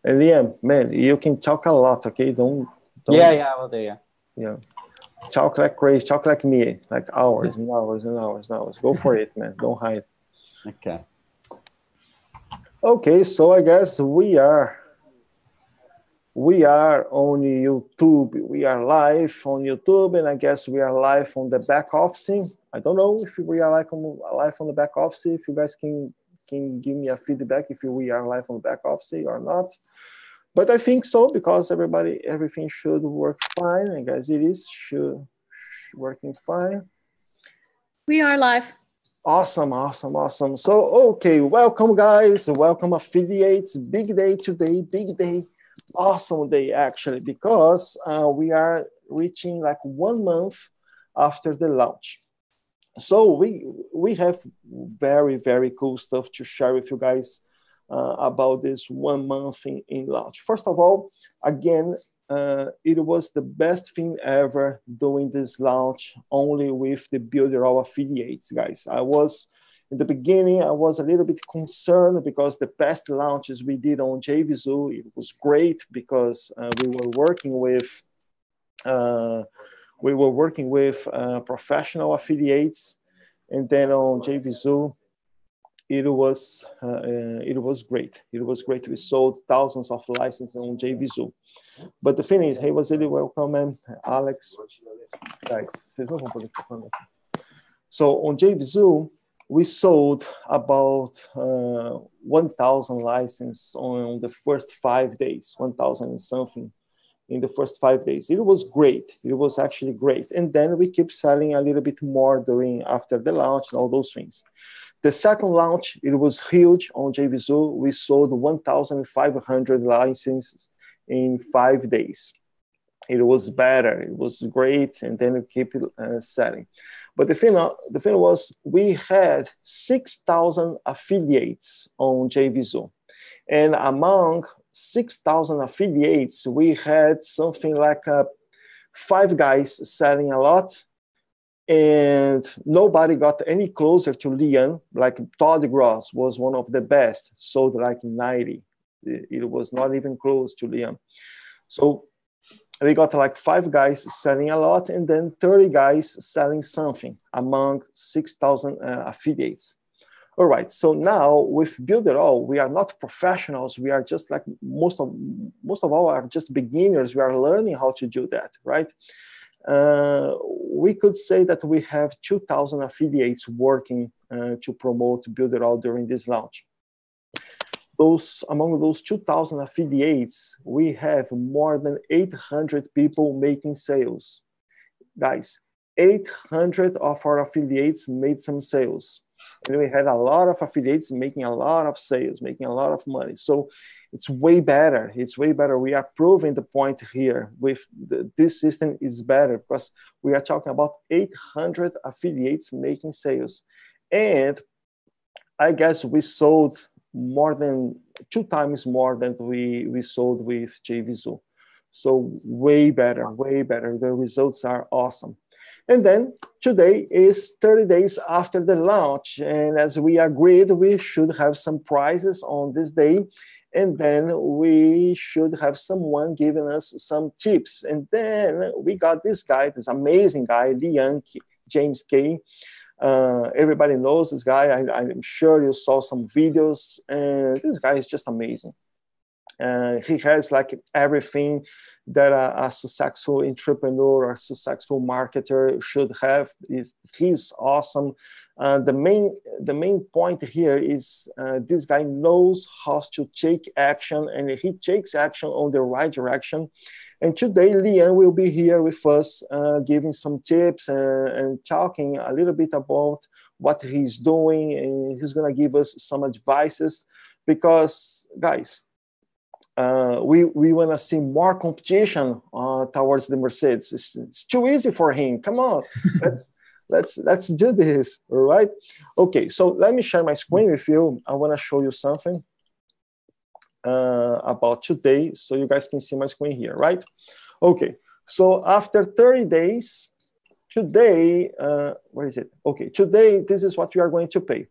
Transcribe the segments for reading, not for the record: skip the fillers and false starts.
And Liam, man, you can talk a lot, okay? Don't. Yeah, I will do, yeah. Yeah. Talk like crazy, talk like me, like hours and hours and hours and hours. Go for it, man. Don't hide. Okay. Okay, so I guess we are on YouTube. We are live on YouTube, and I guess we are live on the back office. I don't know if we are live on the back office. If you guys can give me a feedback if we are live on the back office or not. But I think so because everything should work fine. I guess it is working fine. We are live. Awesome. So, okay, welcome guys. Welcome affiliates. Big day today, big day. Awesome day actually, because we are reaching like 1 month after the launch. So we have very, very cool stuff to share with you guys about this 1 month in launch. First of all, again, it was the best thing ever doing this launch only with the Builderall affiliates, guys. In the beginning, I was a little bit concerned because the past launches we did on JVZoo, it was great because we were working with professional affiliates, and then on JVZoo, it was great. It was great. We sold thousands of licenses on JVZoo. But the thing is, hey, Vasily, welcome, man. Alex, guys, so on JVZoo, we sold about 1,000 licenses on the first 5 days, 1,000 and something in the first 5 days. It was great. It was actually great. And then we keep selling a little bit more after the launch and all those things. The second launch, it was huge on JVZoo. We sold 1,500 licenses in 5 days. It was better. It was great. And then we keep selling. But the thing was, we had 6,000 affiliates on JVZoo. And among 6,000 affiliates, we had something like 5 guys selling a lot. And nobody got any closer to Liam. Like Todd Gross was one of the best, sold like 90. It was not even close to Liam. So we got like 5 guys selling a lot and then 30 guys selling something among 6,000 affiliates. All right, so now with Builderall, we are not professionals. We are just like most of all are just beginners. We are learning how to do that, right? We could say that we have 2,000 affiliates working to promote Builderall during this launch. Among those 2,000 affiliates, we have more than 800 people making sales. Guys, 800 of our affiliates made some sales. And we had a lot of affiliates making a lot of sales, making a lot of money. So it's way better. It's way better. We are proving the point here with this system is better because we are talking about 800 affiliates making sales. And I guess we sold more than 2 times more than we sold with JVZoo. So way better, way better. The results are awesome. And then today is 30 days after the launch. And as we agreed, we should have some prizes on this day. And then we should have someone giving us some tips. And then we got this guy, this amazing guy, James K. Everybody knows this guy. I'm sure you saw some videos. And this guy is just amazing. He has like everything that a successful entrepreneur or successful marketer should have. He's awesome. The main point here is this guy knows how to take action, and he takes action on the right direction. And today, Liam will be here with us, giving some tips and talking a little bit about what he's doing, and he's gonna give us some advices because, guys, we want to see more competition towards the Mercedes. It's too easy for him. Come on, let's do this. All right. Okay. So let me share my screen with you. I want to show you something about today, so you guys can see my screen here. Right. Okay. So after 30 days, today, where is it? Okay. Today, this is what we are going to pay.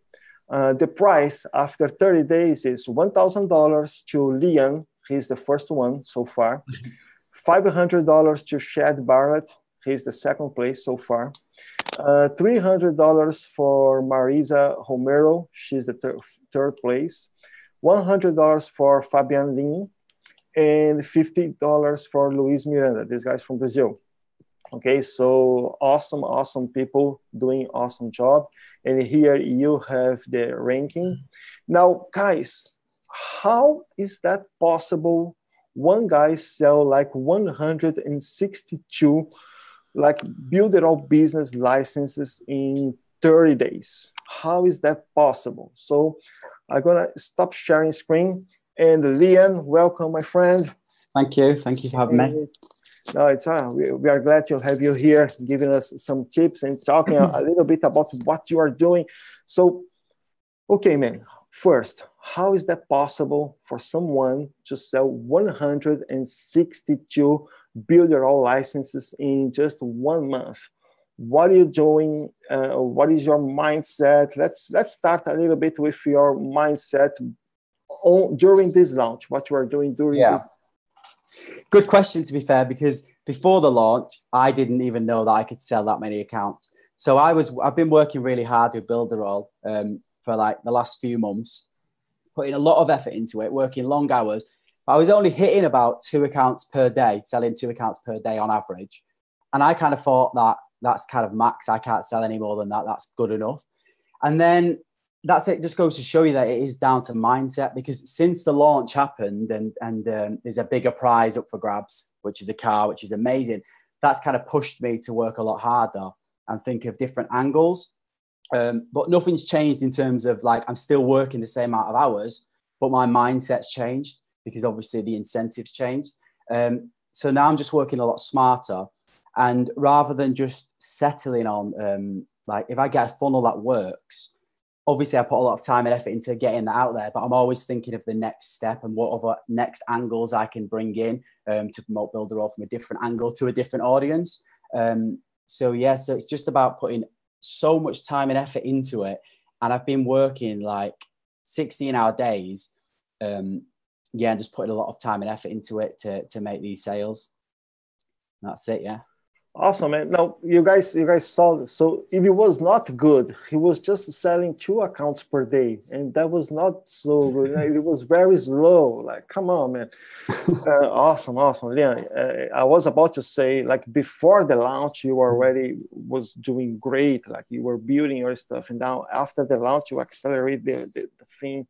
The price after 30 days is $1,000 to Liam. He's the first one so far. $500 to Chad Barrett. He's the second place so far. $300 for Marisa Romero. She's the third place. $100 for Fabian Lin. And $50 for Luis Miranda. This guy's from Brazil. Okay, so awesome people doing awesome job. And here you have the ranking. Now, guys, how is that possible? One guy sell like 162 like Builderall business licenses in 30 days. How is that possible? So I'm gonna stop sharing screen. And Liam, welcome, my friend. Thank you for having me. No, it's we are glad to have you here, giving us some tips and talking a little bit about what you are doing. So, okay, man. First, how is that possible for someone to sell 162 Builderall licenses in just 1 month? What are you doing? What is your mindset? Let's start a little bit with your mindset during this launch. What you are doing during this. Good question, to be fair, because before the launch, I didn't even know that I could sell that many accounts. So I've been working really hard with Builderall for like the last few months, putting a lot of effort into it, working long hours. But I was only hitting about 2 accounts per day, selling 2 accounts per day on average. And I kind of thought that that's kind of max. I can't sell any more than that. That's good enough. And then that's it. Just goes to show you that it is down to mindset, because since the launch happened and there's a bigger prize up for grabs, which is a car, which is amazing. That's kind of pushed me to work a lot harder and think of different angles. But nothing's changed in terms of like, I'm still working the same amount of hours, but my mindset's changed because obviously the incentives changed. So now I'm just working a lot smarter, and rather than just settling on like, if I get a funnel that works, obviously, I put a lot of time and effort into getting that out there, but I'm always thinking of the next step and what other next angles I can bring in to promote Builderall from a different angle to a different audience. So it's just about putting so much time and effort into it. And I've been working like 16-hour days. And just putting a lot of time and effort into it to make these sales. And that's it, yeah. Awesome, man. Now, you guys saw, so if it was not good, he was just selling 2 accounts per day, and that was not so good. It was very slow. Like, come on, man. Awesome. Leon, I was about to say, like, before the launch, you already was doing great. Like, you were building your stuff, and now after the launch, you accelerate the thing.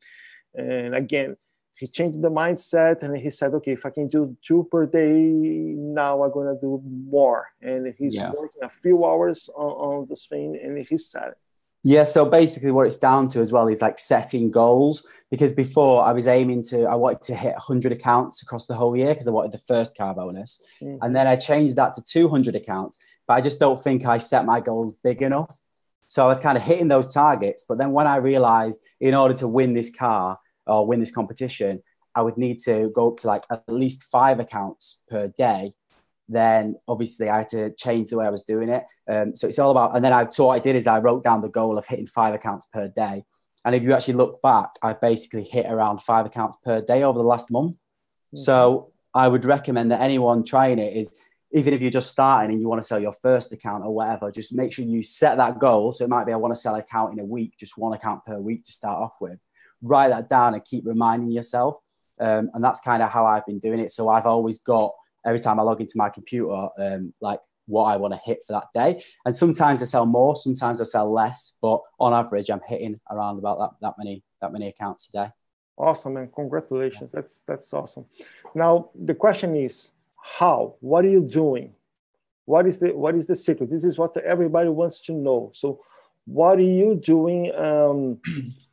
And again, he changed the mindset, and he said, okay, if I can do 2 per day, now I'm going to do more. And he's working a few hours on this thing, and he said it. Yeah, so basically what it's down to as well is like setting goals, because before I wanted to hit 100 accounts across the whole year because I wanted the first car bonus. Mm-hmm. And then I changed that to 200 accounts, but I just don't think I set my goals big enough. So I was kind of hitting those targets. But then when I realized in order to win this car, or win this competition, I would need to go up to like at least 5 accounts per day. Then obviously I had to change the way I was doing it. So it's all about, and then what I did is I wrote down the goal of hitting 5 accounts per day. And if you actually look back, I basically hit around 5 accounts per day over the last month. Mm-hmm. So I would recommend that anyone trying it is, even if you're just starting and you want to sell your first account or whatever, just make sure you set that goal. So it might be, I want to sell an account in a week, just 1 account per week to start off with. Write that down and keep reminding yourself. And that's kind of how I've been doing it. So I've always got, every time I log into my computer, like what I want to hit for that day. And sometimes I sell more, sometimes I sell less, but on average, I'm hitting around about that many accounts a day. Awesome, man. Congratulations. That's awesome. Now, the question is, how? What are you doing? What is the secret? This is what everybody wants to know. So what are you doing?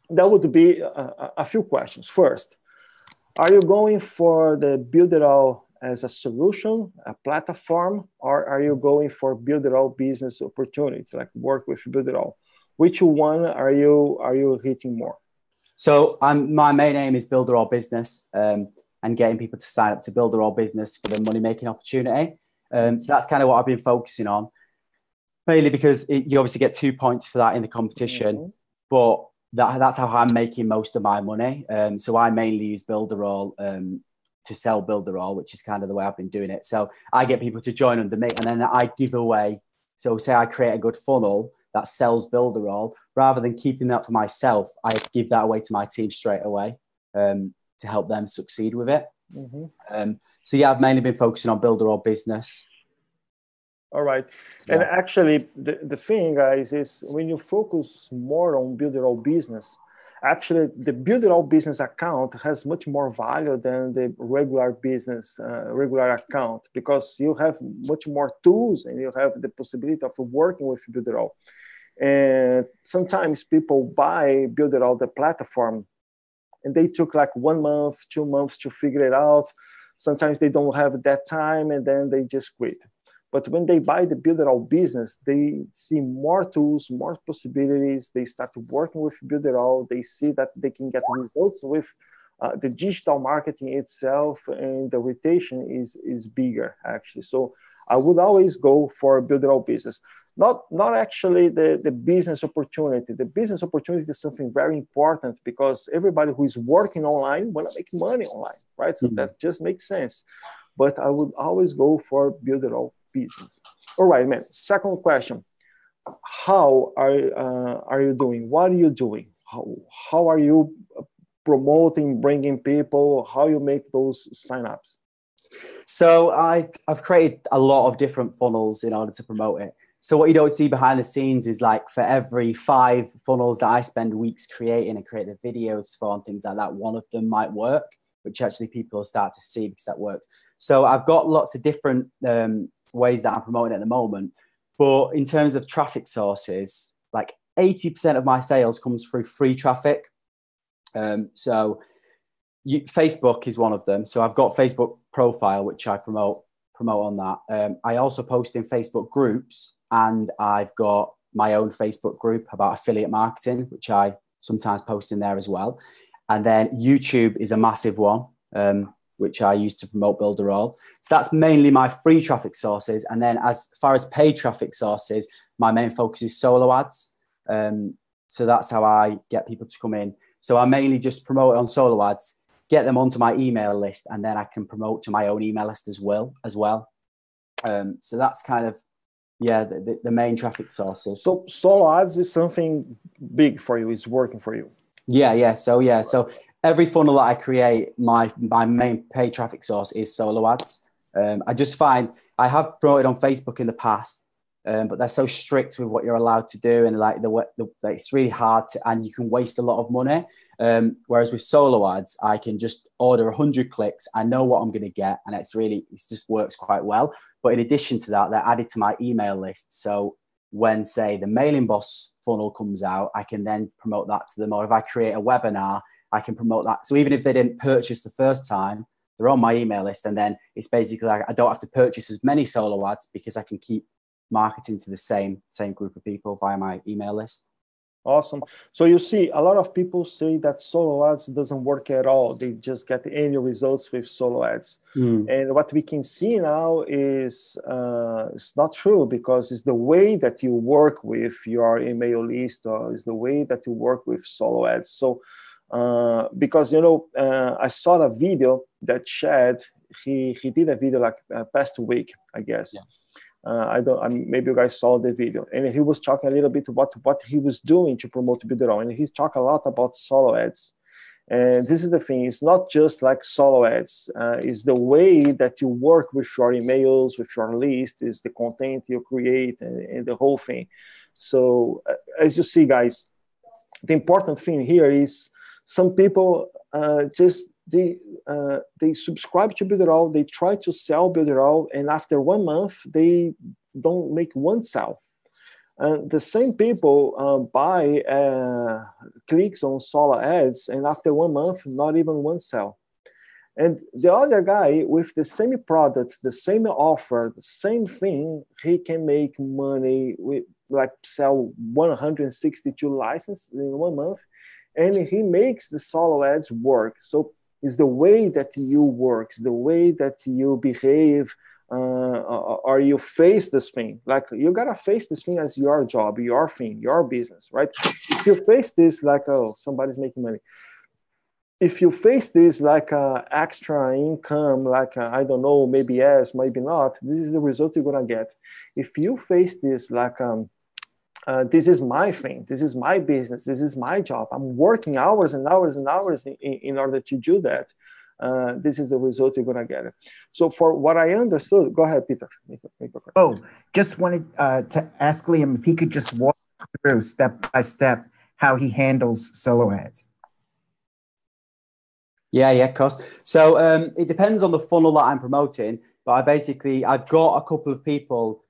That would be a few questions. First, are you going for the Builderall as a solution, a platform, or are you going for Builderall business opportunity, like work with Builderall? Which one are you hitting more? So my main aim is Builderall business and getting people to sign up to Builderall business for the money-making opportunity. So that's kind of what I've been focusing on, mainly because you obviously get 2 points for that in the competition, but that's how I'm making most of my money. So I mainly use Builderall to sell Builderall, which is kind of the way I've been doing it. So I get people to join under me, and then I give away. So say I create a good funnel that sells Builderall, rather than keeping that for myself, I give that away to my team straight away to help them succeed with it. So yeah, I've mainly been focusing on Builderall business. All right. Yeah. And actually, the thing, guys, is when you focus more on Builderall business, actually, the Builderall business account has much more value than the regular business, regular account, because you have much more tools and you have the possibility of working with Builderall. And sometimes people buy Builderall, the platform, and they took like 1 month, 2 months to figure it out. Sometimes they don't have that time and then they just quit. But when they buy the Builderall business, they see more tools, more possibilities. They start working with Builderall. They see that they can get results with the digital marketing itself, and the rotation is bigger, actually. So I would always go for Builderall business. Not actually the business opportunity. The business opportunity is something very important, because everybody who is working online want to make money online, right? So that just makes sense. But I would always go for Builderall business. All right, man. Second question: how are you doing? What are you doing? How are you promoting, bringing people? How you make those signups? So I've created a lot of different funnels in order to promote it. So what you don't see behind the scenes is, like, for every 5 funnels that I spend weeks creating and create the videos for and things like that, one of them might work, which actually people start to see because that works. So I've got lots of different ways that I'm promoting at the moment. But in terms of traffic sources, like 80% of my sales comes through free traffic. So Facebook is one of them. So I've got Facebook profile, which I promote on that. I also post in Facebook groups, and I've got my own Facebook group about affiliate marketing, which I sometimes post in there as well. And then YouTube is a massive one, which I use to promote Builderall. So that's mainly my free traffic sources. And then as far as paid traffic sources, my main focus is solo ads. So that's how I get people to come in. So I mainly just promote it on solo ads, get them onto my email list, and then I can promote to my own email list as well. So that's kind of, yeah, the main traffic sources. So solo ads is something big for you, it's working for you. Yeah. So every funnel that I create, my main paid traffic source is solo ads. I just find I have promoted on Facebook in the past, but they're so strict with what you're allowed to do, and like it's really hard to, and you can waste a lot of money. Whereas with solo ads, I can just order 100 clicks. I know what I'm going to get, and it just works quite well. But in addition to that, they're added to my email list. So when, say, the Mailing Boss funnel comes out, I can then promote that to them. Or if I create a webinar, I can promote that. So even if they didn't purchase the first time, they're on my email list. And then it's basically like I don't have to purchase as many solo ads, because I can keep marketing to the same group of people via my email list. Awesome. So you see, a lot of people say that solo ads doesn't work at all. They just get any results with solo ads. And what we can see now is it's not true, because it's the way that you work with your email list, or it's the way that you work with solo ads. So because, I saw a video that Chad, he did a video like past week, I guess. Yeah. Maybe you guys saw the video, and he was talking a little bit about what he was doing to promote Builderall, and he's talking a lot about solo ads. And this is the thing: it's not just like solo ads; it's the way that you work with your emails, with your list, is the content you create, and the whole thing. So, as you see, guys, the important thing here is some people they subscribe to Builderall, they try to sell Builderall, and after 1 month, they don't make one sale. The same people buy clicks on solo ads, and after 1 month, not even one sale. And the other guy with the same product, the same offer, the same thing, he can make money with, like, sell 162 licenses in 1 month, and he makes the solo ads work. So it's the way that you work, the way that you behave, or you face this thing. Like, you gotta face this thing as your job, your thing, your business, right? If you face this like, oh, somebody's making money, if you face this like extra income, like I don't know, maybe yes, maybe not, this is the result you're gonna get. If you face this like this is my thing, this is my business, this is my job, I'm working hours and hours and hours in order to do that, this is the result you're gonna get. So for what I understood, go ahead, Peter. Oh, just wanted to ask Liam if he could just walk through step by step how he handles solo ads. Yeah, of course. So it depends on the funnel that I'm promoting, but I've got a couple of people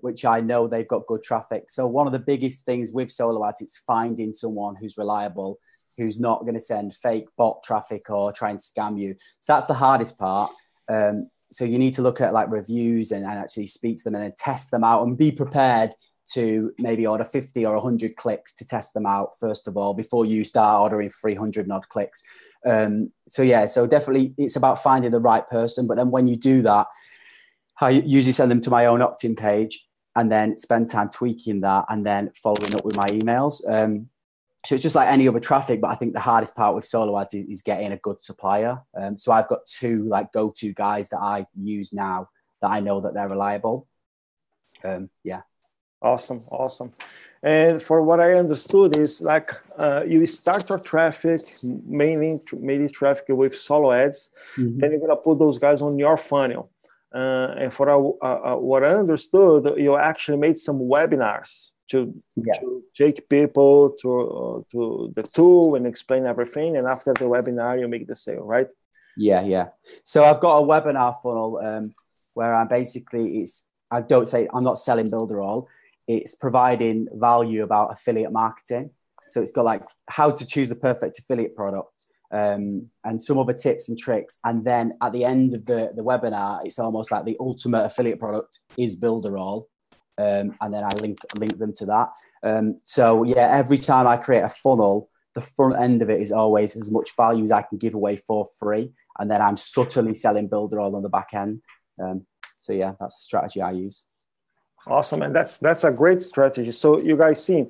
which I know they've got good traffic. So one of the biggest things with solo ads, it's finding someone who's reliable, who's not going to send fake bot traffic or try and scam you. So that's the hardest part. So you need to look at like reviews and actually speak to them and then test them out and be prepared to maybe order 50 or 100 clicks to test them out, first of all, before you start ordering 300 odd clicks. So definitely it's about finding the right person. But then when you do that, I usually send them to my own opt-in page and then spend time tweaking that and then following up with my emails. So it's just like any other traffic, but I think the hardest part with solo ads is getting a good supplier. So I've got two like go-to guys that I use now that I know that they're reliable. Yeah. Awesome. And for what I understood is like you start your traffic, mainly traffic with solo ads. Mm-hmm. Then you're going to put those guys on your funnel. And for what I understood, you actually made some webinars to take people to the tool and explain everything. And after the webinar, you make the sale, right? Yeah. So I've got a webinar funnel where I'm basically, I'm not selling Builderall. It's providing value about affiliate marketing. So it's got like how to choose the perfect affiliate product and some other tips and tricks. And then at the end of the webinar, it's almost like the ultimate affiliate product is Builderall. And then I link them to that. So yeah, every time I create a funnel, the front end of it is always as much value as I can give away for free. And then I'm subtly selling Builderall on the back end. So yeah, that's the strategy I use. Awesome, and that's a great strategy. So you guys see,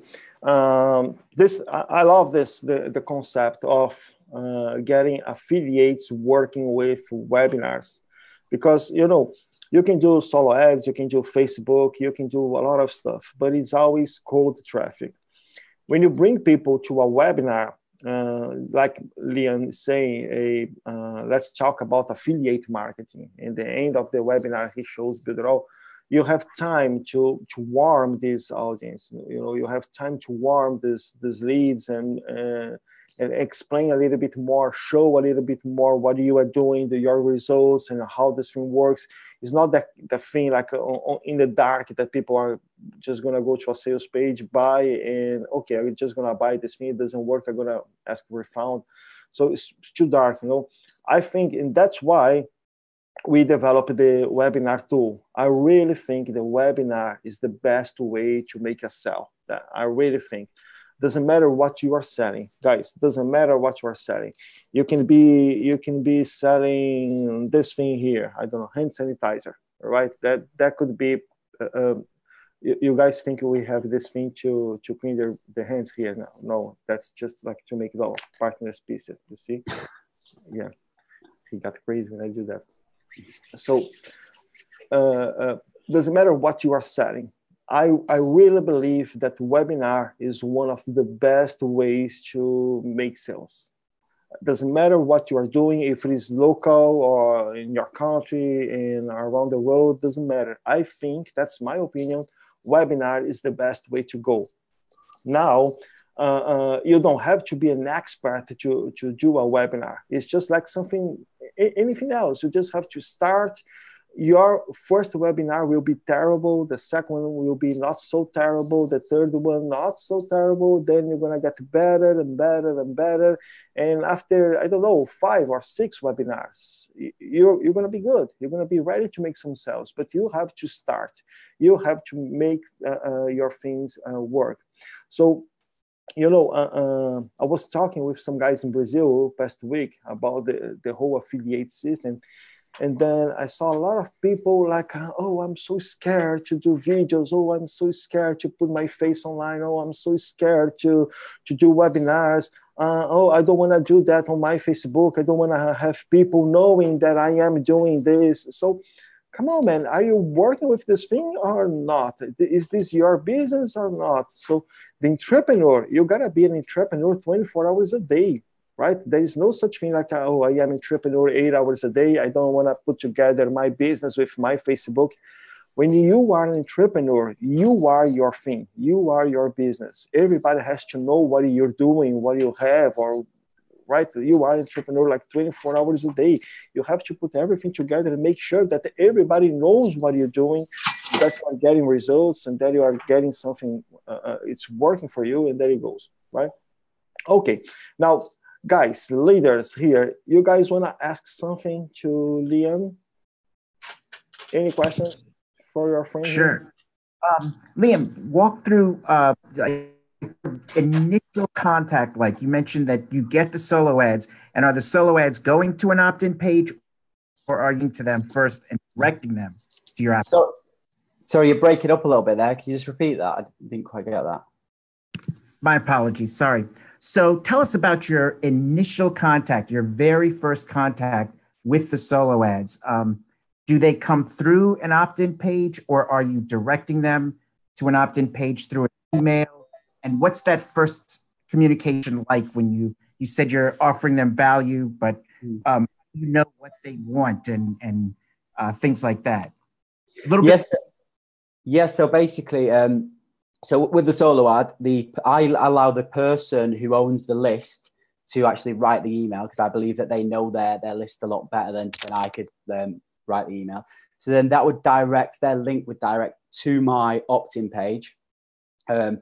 this I love this the concept of getting affiliates working with webinars, because you can do solo ads, you can do Facebook, you can do a lot of stuff, but it's always cold traffic. When you bring people to a webinar, like Liam is saying, let's talk about affiliate marketing. In the end of the webinar, he shows Builderall. You have time to warm this audience. You have time to warm these leads and explain a little bit more, show a little bit more what you are doing, your results, and how this thing works. It's not the thing like in the dark that people are just gonna go to a sales page, buy, and okay, I'm just gonna buy this thing. It doesn't work, I'm gonna ask for a refund. So it's too dark, I think, and that's why we developed the webinar tool. I really think the webinar is the best way to make a sell. I really think. Doesn't matter what you are selling, guys. Doesn't matter what you are selling. You can be selling this thing here. I don't know, hand sanitizer, right? That could be. You guys think we have this thing to clean the hands here now? No, that's just like to make the partner's pieces. You see? Yeah, he got crazy when I do that. So doesn't matter what you are selling. I really believe that webinar is one of the best ways to make sales. Doesn't matter what you are doing, if it is local or in your country and around the world, doesn't matter. I think, that's my opinion, webinar is the best way to go. Now, you don't have to be an expert to do a webinar. It's just like anything else. You just have to start. Your first webinar will be terrible. The second one will be not so terrible. The third one, not so terrible. Then you're going to get better and better and better. And after, I don't know, 5 or 6 webinars, you're going to be good. You're going to be ready to make some sales. But you have to start. You have to make your things work. So, I was talking with some guys in Brazil past week about the whole affiliate system. And then I saw a lot of people like, oh, I'm so scared to do videos. Oh, I'm so scared to put my face online. Oh, I'm so scared to do webinars. oh, I don't want to do that on my Facebook. I don't want to have people knowing that I am doing this. So come on, man, are you working with this thing or not? Is this your business or not? So the entrepreneur, you got to be an entrepreneur 24 hours a day, right? There is no such thing like, oh, I am an entrepreneur 8 hours a day. I don't want to put together my business with my Facebook. When you are an entrepreneur, you are your thing. You are your business. Everybody has to know what you're doing, what you have, or right. You are an entrepreneur like 24 hours a day. You have to put everything together and make sure that everybody knows what you're doing, that you are getting results, and that you are getting something. It's working for you, and there it goes. Right. Okay. Now, guys, leaders here, you guys want to ask something to Liam? Any questions? For your friend? Sure. Liam, walk through like initial contact. Like you mentioned that you get the solo ads, and are the solo ads going to an opt-in page, or are you to them first and directing them to your app? So, sorry, you're breaking up a little bit there. Can you just repeat that? I didn't quite get that. My apologies. Sorry. So tell us about your initial contact, your very first contact with the solo ads. Do they come through an opt-in page, or are you directing them to an opt-in page through an email? And what's that first communication like when you said you're offering them value, but you know what they want and things like that? A little bit. Yes. So basically, so with the solo ad, I allow the person who owns the list to actually write the email, because I believe that they know their list a lot better than I could write the email. So then that would their link would direct to my opt-in page. And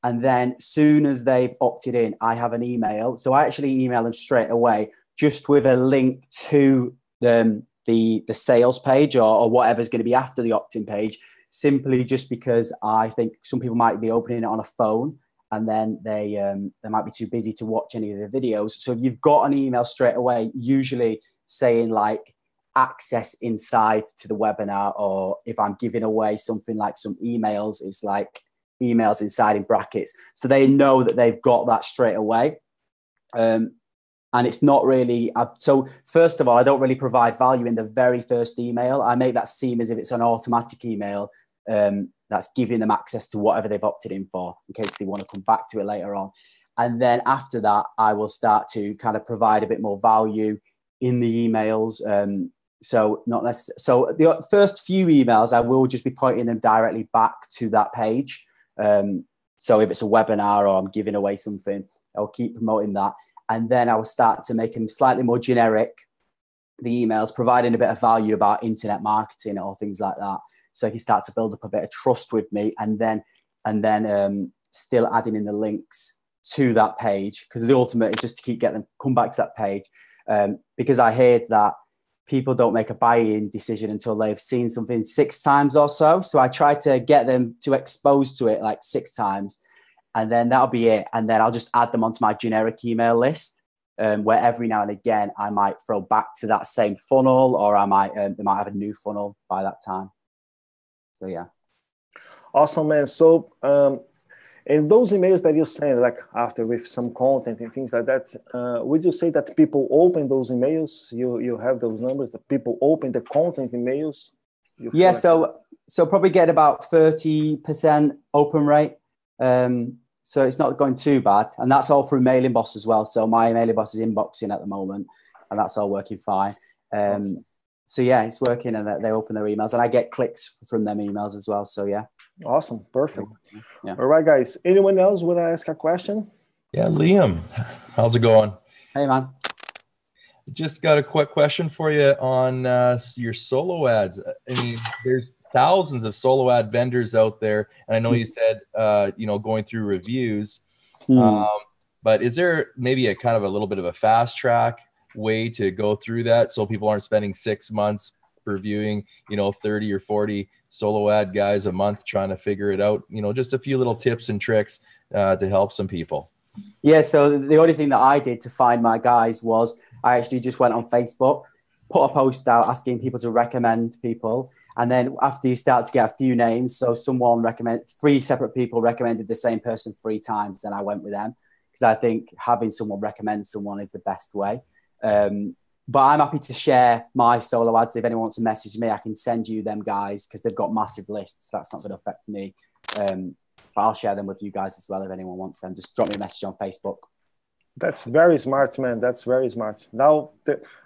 then soon as they've opted in, I have an email. So I actually email them straight away, just with a link to the sales page or whatever's going to be after the opt-in page, simply just because I think some people might be opening it on a phone and then they might be too busy to watch any of the videos. So if you've got an email straight away, usually saying like access inside to the webinar, or if I'm giving away something like some emails, it's like emails inside in brackets. So they know that they've got that straight away. And it's not really, so first of all, I don't really provide value in the very first email. I make that seem as if it's an automatic email that's giving them access to whatever they've opted in for, in case they want to come back to it later on. And then after that, I will start to kind of provide a bit more value in the emails. So not necessarily. So the first few emails, I will just be pointing them directly back to that page. So if it's a webinar or I'm giving away something, I'll keep promoting that. And then I will start to make them slightly more generic, the emails, providing a bit of value about internet marketing or things like that. So you start to build up a bit of trust with me, and then still adding in the links to that page, because the ultimate is just to keep getting them come back to that page. Because I heard that people don't make a buying decision until they've seen something 6 times or so. So I try to get them to expose to it like 6 times, and then that'll be it. And then I'll just add them onto my generic email list, where every now and again I might throw back to that same funnel, or I might they might have a new funnel by that time. So yeah. Awesome, man. So and those emails that you send, like after with some content and things like that, would you say that people open those emails? You have those numbers that people open the content emails? Yeah, so probably get about 30% open rate. So it's not going too bad, and that's all through Mailing Boss as well. So my Mailing Boss is inboxing at the moment, and that's all working fine. So yeah, it's working, and they open their emails, and I get clicks from them emails as well. So yeah. Awesome. Perfect. Yeah. All right, guys. Anyone else want to ask a question? Yeah, Liam, how's it going? Hey, man. Just got a quick question for you on your solo ads. I mean, there's thousands of solo ad vendors out there, and I know you said, going through reviews, but is there maybe a kind of a little bit of a fast track way to go through that so people aren't spending 6 months reviewing, 30 or 40 solo ad guys a month trying to figure it out? Just a few little tips and tricks to help some people. Yeah, so the only thing that I did to find my guys was I actually just went on Facebook, put a post out asking people to recommend people. And then after you start to get a few names, so 3 separate people recommended the same person 3 times, then I went with them. because I think having someone recommend someone is the best way. But I'm happy to share my solo ads. If anyone wants to message me, I can send you them guys because they've got massive lists. That's not going to affect me. But I'll share them with you guys as well if anyone wants them. Just drop me a message on Facebook. That's very smart, man. That's very smart. Now,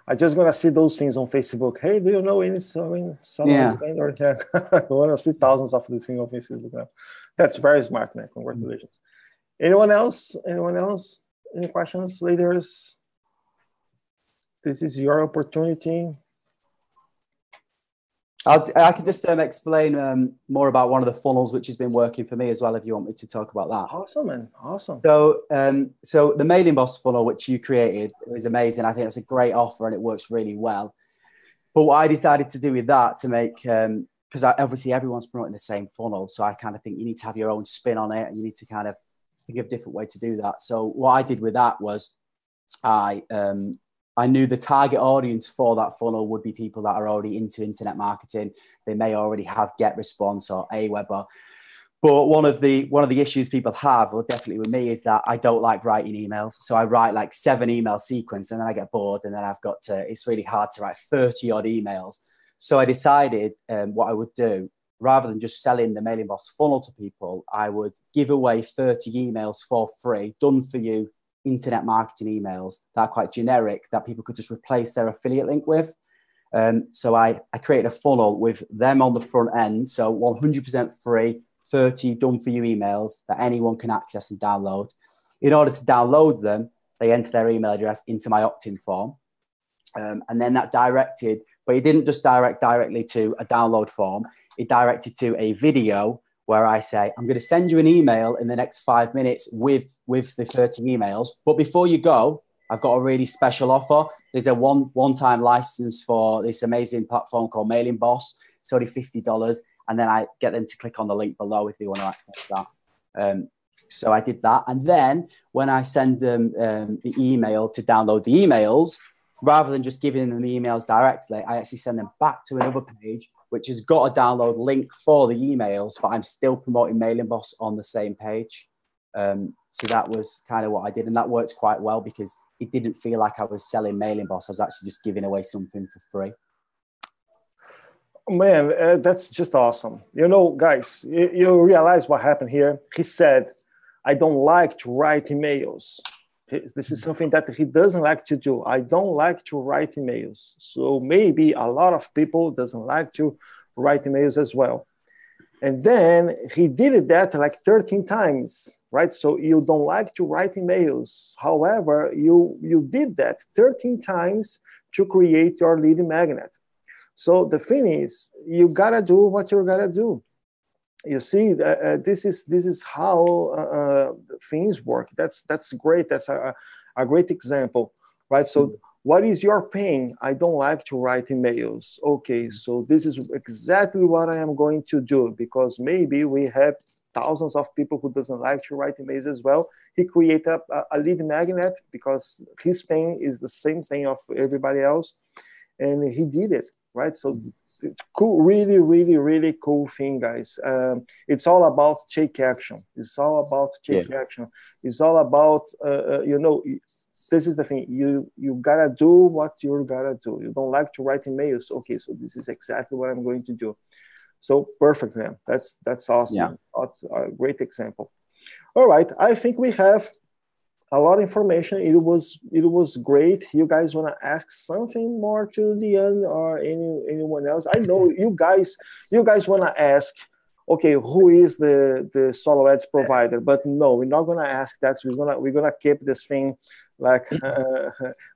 I just gonna see those things on Facebook. Hey, do you know any solo vendor? Yeah, I wanna see thousands of these things on Facebook now. That's very smart, man. Congratulations. Anyone else? Anyone else? Any questions, leaders? This is your opportunity. I can just explain more about one of the funnels which has been working for me as well, if you want me to talk about that. Awesome, man. Awesome. So the Mailing Boss funnel, which you created, was amazing. I think it's a great offer and it works really well. But what I decided to do with that to make, because obviously everyone's promoting the same funnel. So I kind of think you need to have your own spin on it and you need to kind of think of a different way to do that. So what I did with that was I knew the target audience for that funnel would be people that are already into internet marketing. They may already have GetResponse or Aweber. But one of the issues people have, well, definitely with me, is that I don't like writing emails. So I write like 7 email sequence and then I get bored and then I've got to, it's really hard to write 30 odd emails. So I decided what I would do, rather than just selling the Mailing Boss funnel to people, I would give away 30 emails for free, done for you, internet marketing emails that are quite generic that people could just replace their affiliate link with. So I created a funnel with them on the front end. So 100% free, 30 done for you emails that anyone can access and download. In order to download them, they enter their email address into my opt-in form. And then that directed, but it didn't just direct directly to a download form. It directed to a video where I say, I'm going to send you an email in the next 5 minutes with the 30 emails. But before you go, I've got a really special offer. There's a one-time license for this amazing platform called Mailing Boss. It's only $50. And then I get them to click on the link below if they want to access that. So I did that. And then when I send them the email to download the emails, rather than just giving them the emails directly, I actually send them back to another page, which has got a download link for the emails, but I'm still promoting Mailing Boss on the same page. So that was kind of what I did. And that worked quite well because it didn't feel like I was selling Mailing Boss. I was actually just giving away something for free. Man, that's just awesome. You know, guys, you realize what happened here. He said, I don't like to write emails. This is something that he doesn't like to do. I don't like to write emails. So maybe a lot of people doesn't like to write emails as well. And then he did that like 13 times, right? So you don't like to write emails. However, you did that 13 times to create your lead magnet. So the thing is, you gotta do what you gotta do. You see, this is how things work. That's great. That's a great example, right? So what is your pain? I don't like to write emails. Okay, so this is exactly what I am going to do, because maybe we have thousands of people who doesn't like to write emails as well. He created a lead magnet because his pain is the same pain of everybody else. And he did it, right? So it's cool, really, really, really cool thing, guys. It's all about take action. It's all about take action. It's all about, you know, this is the thing. You gotta do what you gotta do. You don't like to write emails. Okay, so this is exactly what I'm going to do. So perfect, man. That's awesome. Yeah. That's a great example. All right, I think we have a lot of information. It was great. You guys want to ask something more to Leon or anyone else? I know you guys want to ask, okay, who is the solo ads provider? But no, we're not going to ask that. We're gonna keep this thing like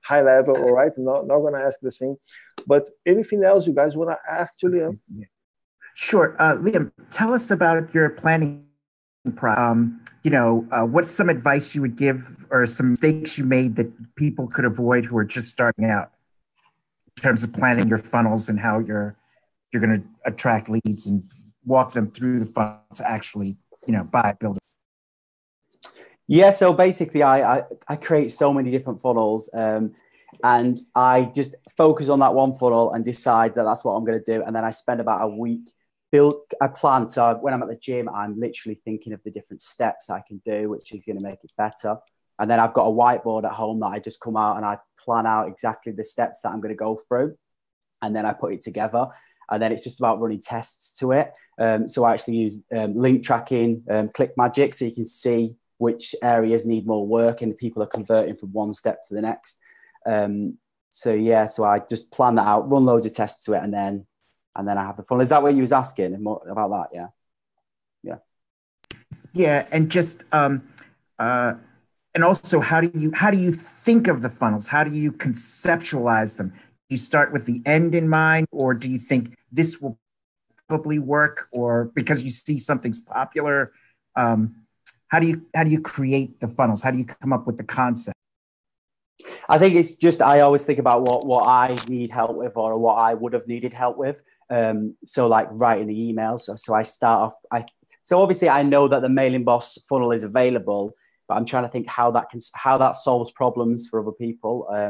high level, all right? Not going to ask this thing. But anything else you guys want to ask to Leon? Sure, Liam, tell us about your planning. You know, what's some advice you would give or some mistakes you made that people could avoid who are just starting out in terms of planning your funnels and how you're going to attract leads and walk them through the funnel to actually, you know, build it? Yeah, so basically I create so many different funnels and I just focus on that one funnel and decide that that's what I'm going to do. And then I spend about a week I plan. So when I'm at the gym, I'm literally thinking of the different steps I can do, which is going to make it better. And then I've got a whiteboard at home that I just come out and I plan out exactly the steps that I'm going to go through. And then I put it together. And then it's just about running tests to it. So I actually use link tracking, click magic, so you can see which areas need more work and people are converting from one step to the next. So I just plan that out, run loads of tests to it, and then I have the funnel. Is that what you was asking about that? Yeah. Yeah, and just and also, how do you think of the funnels? How do you conceptualize them? Do you start with the end in mind, or do you think this will probably work, or because you see something's popular? How do you create the funnels? How do you come up with the concept? I think it's just, I always think about what I need help with or what I would have needed help with. So like writing the emails. So I start off, so obviously I know that the Mailing Boss funnel is available, but I'm trying to think how that solves problems for other people. I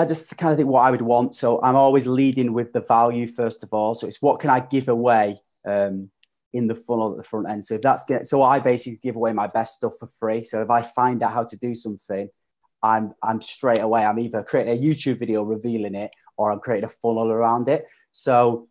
just kind of think what I would want. So I'm always leading with the value first of all. So it's what can I give away in the funnel at the front end. So I basically give away my best stuff for free. So if I find out how to do something, I'm straight away, I'm either creating a YouTube video revealing it, or I'm creating a funnel around it. So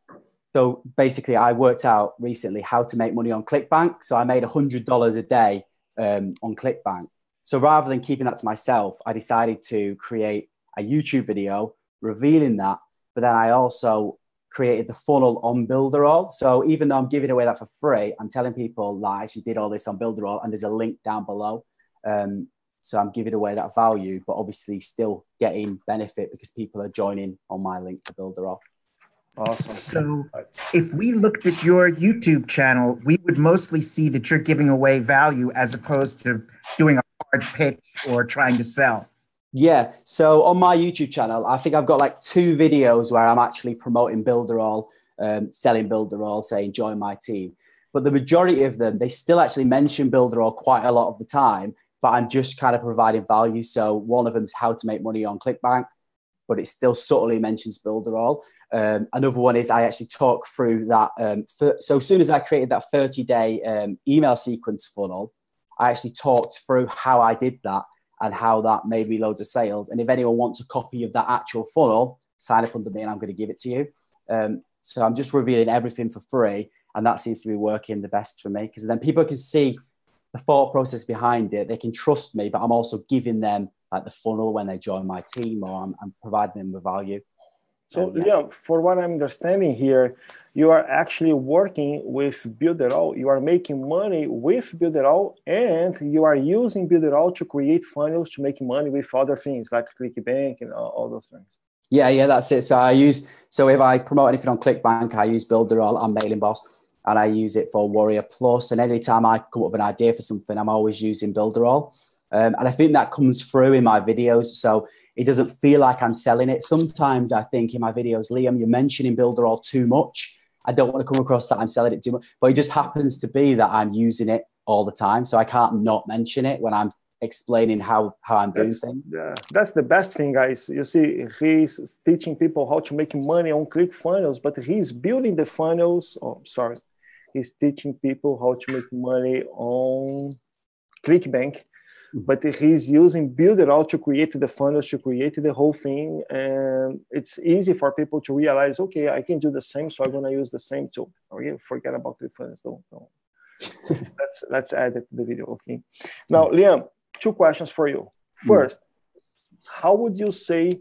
basically I worked out recently how to make money on ClickBank. So I made $100 a day on ClickBank. So rather than keeping that to myself, I decided to create a YouTube video revealing that, but then I also created the funnel on Builderall. So even though I'm giving away that for free, I'm telling people that I actually did all this on Builderall, and there's a link down below. So I'm giving away that value, but obviously still getting benefit because people are joining on my link to Builderall. Awesome. So if we looked at your YouTube channel, we would mostly see that you're giving away value as opposed to doing a hard pitch or trying to sell. Yeah. So on my YouTube channel, I think I've got like 2 videos where I'm actually promoting Builderall, selling Builderall, saying join my team. But the majority of them, they still actually mention Builderall quite a lot of the time, but I'm just kind of providing value. So one of them is how to make money on ClickBank, but it still subtly mentions Builderall. Another one is I actually talk through that. So as soon as I created that 30-day email sequence funnel, I actually talked through how I did that and how that made me loads of sales. And if anyone wants a copy of that actual funnel, sign up under me and I'm going to give it to you. So I'm just revealing everything for free. And that seems to be working the best for me, because then people can see the thought process behind it. They can trust me, but I'm also giving them like the funnel when they join my team, or I'm providing them with value. So for what I'm understanding here, you are actually working with Builderall. You are making money with Builderall, and you are using Builderall to create funnels to make money with other things like ClickBank and all those things. Yeah, that's it. So if I promote anything on ClickBank, I use Builderall and Mailing Boss, and I use it for Warrior Plus. And anytime I come up with an idea for something, I'm always using Builderall. And I think that comes through in my videos. So it doesn't feel like I'm selling it. Sometimes I think in my videos, Liam, you're mentioning Builderall too much. I don't want to come across that I'm selling it too much, but it just happens to be that I'm using it all the time. So I can't not mention it when I'm explaining how I'm doing things. Yeah, that's the best thing, guys. You see, he's teaching people how to make money on ClickFunnels, but he's building the funnels. He's teaching people how to make money on ClickBank. But he's using Builderall to create the funnels, to create the whole thing. And it's easy for people to realize, okay, I can do the same, so I'm going to use the same tool. Okay, forget about the funnels. No. Let's add it to the video, okay? Now, Liam, 2 questions for you. First, how would you say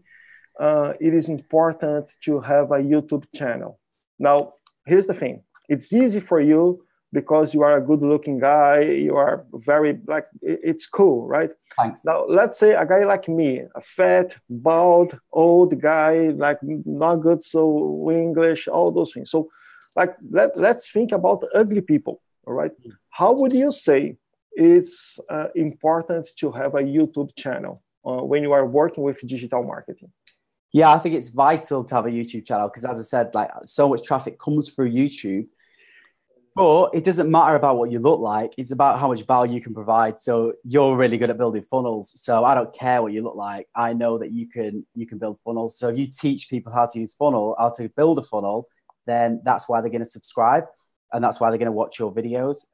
it is important to have a YouTube channel? Now, here's the thing. It's easy for you because you are a good-looking guy, you are very, like, it's cool, right? Thanks. Now, let's say a guy like me, a fat, bald, old guy, like not good so English, all those things. So, like, let's think about ugly people, all right? How would you say it's important to have a YouTube channel when you are working with digital marketing? Yeah, I think it's vital to have a YouTube channel because, as I said, like so much traffic comes through YouTube. But it doesn't matter about what you look like. It's about how much value you can provide. So you're really good at building funnels. So I don't care what you look like. I know that you can build funnels. So if you teach people how to use funnel, how to build a funnel, then that's why they're going to subscribe. and that's why they're going to watch your videos.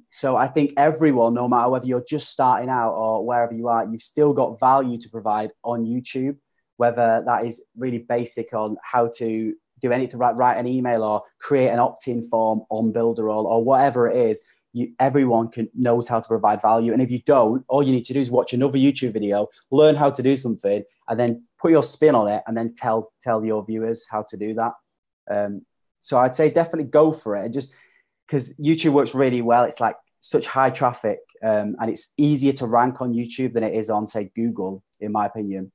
So I think everyone, no matter whether you're just starting out or wherever you are, you've still got value to provide on YouTube, whether that is really basic on how to do anything, write an email or create an opt-in form on Builderall or whatever it is. Everyone knows how to provide value. And if you don't, all you need to do is watch another YouTube video, learn how to do something, and then put your spin on it, and then tell your viewers how to do that. So I'd say definitely go for it. And just because YouTube works really well, it's like such high traffic, and it's easier to rank on YouTube than it is on, say, Google, in my opinion.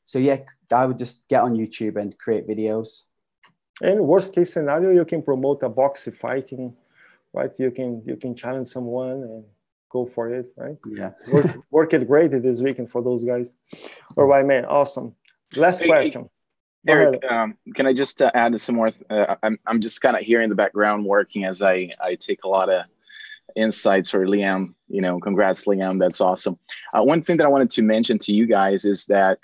So yeah, I would just get on YouTube and create videos. And worst case scenario, you can promote a box fighting, right? You can challenge someone and go for it, right? Yeah. Work it great this weekend for those guys. All right, man, awesome. Last question. Eric, can I just add some more? I'm just kind of here in the background working as I take a lot of insights for Liam. You know, congrats, Liam. That's awesome. One thing that I wanted to mention to you guys is that,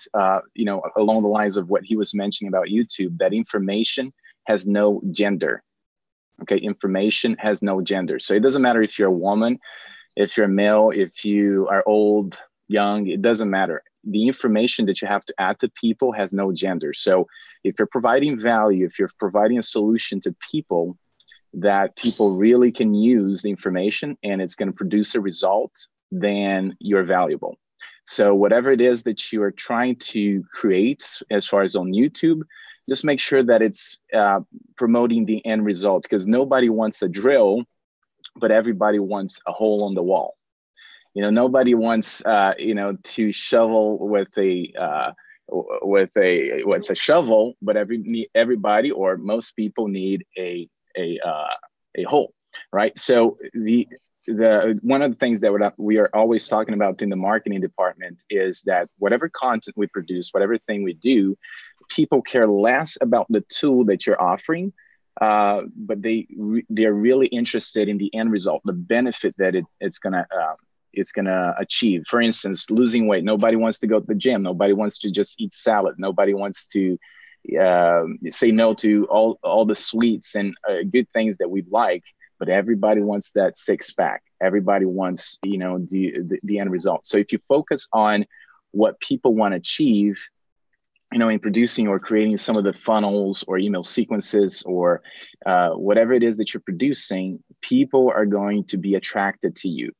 you know, along the lines of what he was mentioning about YouTube, that information has no gender. Okay, information has no gender. So it doesn't matter if you're a woman, if you're a male, if you are old, young, it doesn't matter. The information that you have to add to people has no gender. So if you're providing value, if you're providing a solution to people that people really can use the information and it's going to produce a result, then you're valuable. So whatever it is that you are trying to create as far as on YouTube, just make sure that it's promoting the end result, because nobody wants a drill, but everybody wants a hole on the wall. You know, nobody wants, you know, to shovel with a shovel, but everybody or most people need a hole, right? So the one of the things that we are always talking about in the marketing department is that whatever content we produce, whatever thing we do, people care less about the tool that you're offering, but they're really interested in the end result, the benefit that it's gonna achieve. For instance, losing weight. Nobody wants to go to the gym. Nobody wants to just eat salad. Nobody wants to say no to all the sweets and good things that we like. But everybody wants that six pack. Everybody wants, you know, the end result. So if you focus on what people want to achieve, you know, in producing or creating some of the funnels or email sequences or whatever it is that you're producing, people are going to be attracted to you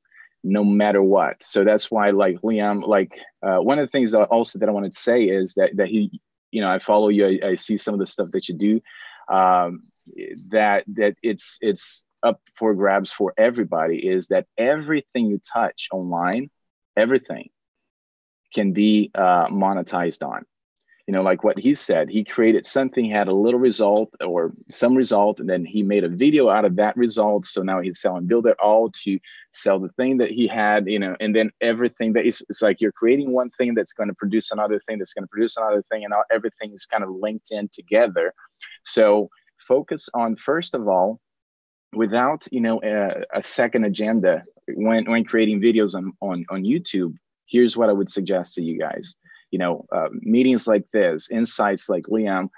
no matter what. So that's why, like Liam, like one of the things that also that I wanted to say is that he, you know, I follow you, I see some of the stuff that you do, that it's up for grabs for everybody, is that everything you touch online, everything can be monetized on. You know, like what he said, he created something, had a little result or some result, and then he made a video out of that result. So now he's selling Builderall to sell the thing that he had, you know, and then everything that is, it's like you're creating one thing that's going to produce another thing, that's going to produce another thing, and now everything is kind of linked in together. So focus on, first of all, without, you know, a second agenda when creating videos on YouTube. Here's what I would suggest to you guys. You know, meetings like this, insights like Liam,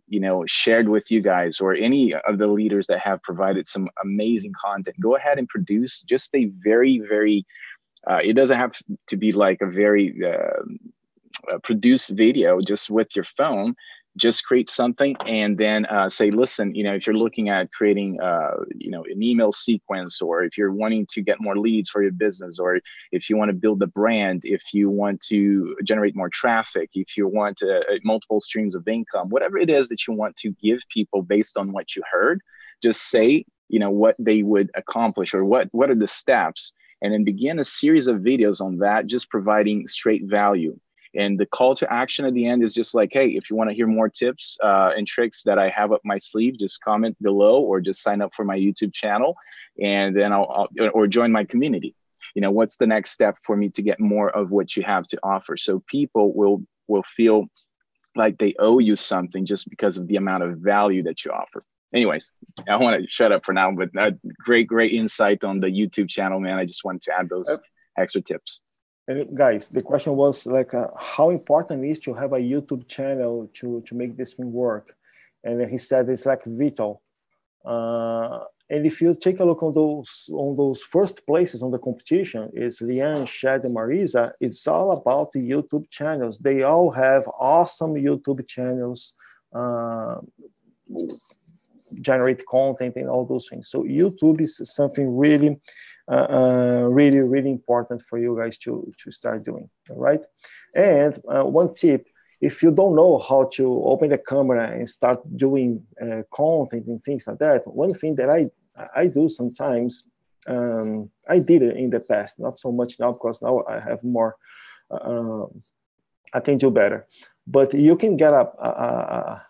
you know, shared with you guys, or any of the leaders that have provided some amazing content. Go ahead and produce just a very, very, it doesn't have to be like a very produced video just with your phone. Just create something and then say, listen, you know, if you're looking at creating, you know, an email sequence, or if you're wanting to get more leads for your business, or if you want to build a brand, if you want to generate more traffic, if you want multiple streams of income, whatever it is that you want to give people based on what you heard, just say, you know, what they would accomplish, or what are the steps, and then begin a series of videos on that, just providing straight value. And the call to action at the end is just like, hey, if you want to hear more tips and tricks that I have up my sleeve, just comment below, or just sign up for my YouTube channel, and then or join my community. You know, what's the next step for me to get more of what you have to offer? So people will feel like they owe you something just because of the amount of value that you offer. Anyways, I want to shut up for now, but great insight on the YouTube channel, man. I just wanted to add those extra tips. And guys, the question was like, how important it is to have a YouTube channel to make this thing work? And he said it's like vital. And if you take a look on those first places on the competition, is Lian, Shad, and Marisa. It's all about the YouTube channels. They all have awesome YouTube channels, generate content and all those things. So YouTube is something really, really important for you guys to start doing. All right. And one tip. If you don't know how to open the camera and start doing content and things like that, one thing that I do sometimes, I did it in the past, not so much now because now I have more, I can do better. But you can get a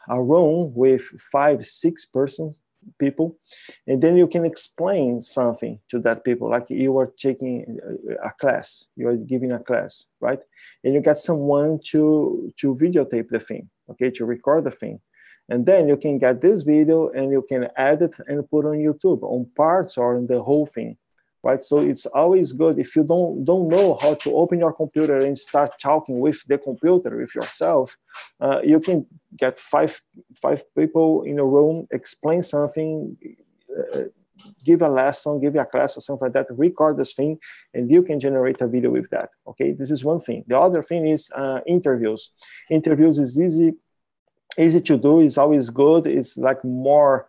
room with 5-6 people, and then you can explain something to that people, like you are taking a class, you are giving a class, right? And you get someone to videotape the thing, okay, to record the thing. And then you can get this video and you can add it and put on YouTube on parts or in the whole thing, right? So it's always good if you don't know how to open your computer and start talking with the computer, with yourself, you can get five people in a room, explain something, give a lesson, give you a class or something like that, record this thing, and you can generate a video with that, okay? This is one thing. The other thing is interviews. Interviews is easy to do, it's always good, it's like more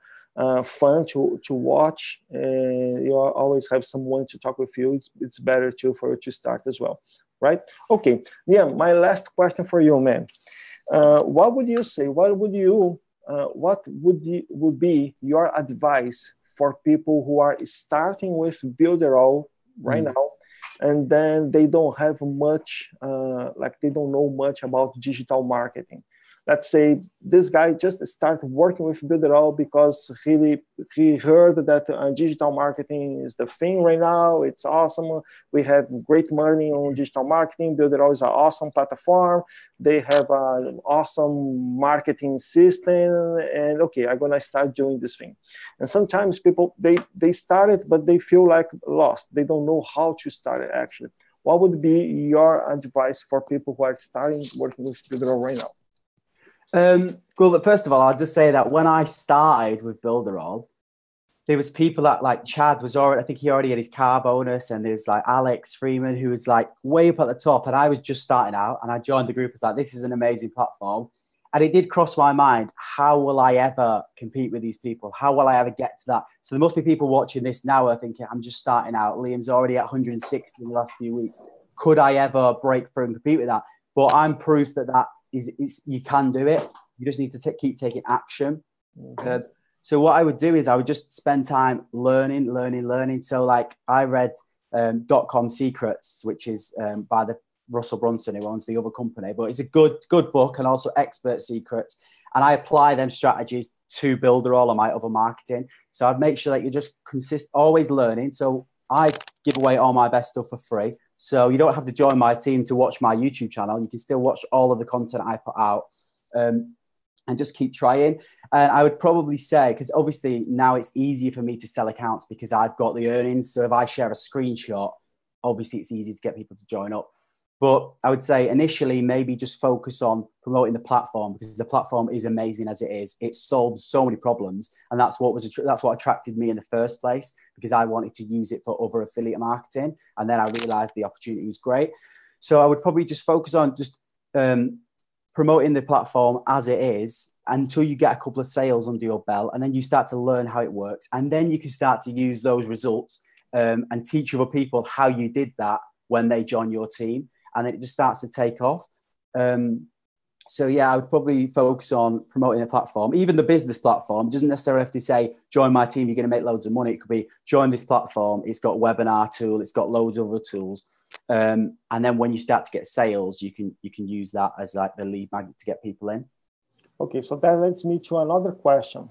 fun to watch, and you always have someone to talk with you. It's better too for you to start as well, right? Okay, yeah, my last question for you, man. What would you say, what would be your advice for people who are starting with Builderall right now, and then they don't have much, they don't know much about digital marketing? Let's say this guy just started working with Builderall because he heard that digital marketing is the thing right now. It's awesome. We have great money on digital marketing. Builderall is an awesome platform. They have an awesome marketing system. And okay, I'm gonna start doing this thing. And sometimes people, they started, but they feel like lost. They don't know how to start it actually. What would be your advice for people who are starting working with Builderall right now? Well, first of all, I'll just say that when I started with Builderall, there was people that like Chad was already, I think he already had his car bonus, and there's like Alex Freeman, who was like way up at the top, and I was just starting out, and I joined the group as like, this is an amazing platform. And it did cross my mind, how will I ever compete with these people? How will I ever get to that? So there must be people watching this now are thinking, I'm just starting out. Liam's already at 160 in the last few weeks. Could I ever break through and compete with that? But I'm proof that is you can do it. You just need to keep taking action. So what I would do is I would just spend time learning. So like I read .com Secrets, which is by the Russell Brunson, who owns the other company, but it's a good book, and also Expert Secrets. And I apply them strategies to Builderall and my other marketing. So I'd make sure that you just always learning. So I give away all my best stuff for free. So you don't have to join my team to watch my YouTube channel. You can still watch all of the content I put out, and just keep trying. And I would probably say, because obviously now it's easier for me to sell accounts because I've got the earnings. So if I share a screenshot, obviously it's easy to get people to join up. But I would say initially, maybe just focus on promoting the platform, because the platform is amazing as it is. It solves so many problems. And that's what attracted me in the first place, because I wanted to use it for other affiliate marketing. And then I realized the opportunity was great. So I would probably just focus on just promoting the platform as it is until you get a couple of sales under your belt. And then you start to learn how it works. And then you can start to use those results and teach other people how you did that when they join your team. And then it just starts to take off. So yeah, I would probably focus on promoting the platform. Even the business platform doesn't necessarily have to say, join my team, you're going to make loads of money. It could be, join this platform. It's got a webinar tool. It's got loads of other tools. And then when you start to get sales, you can use that as like the lead magnet to get people in. Okay, so that leads me to another question.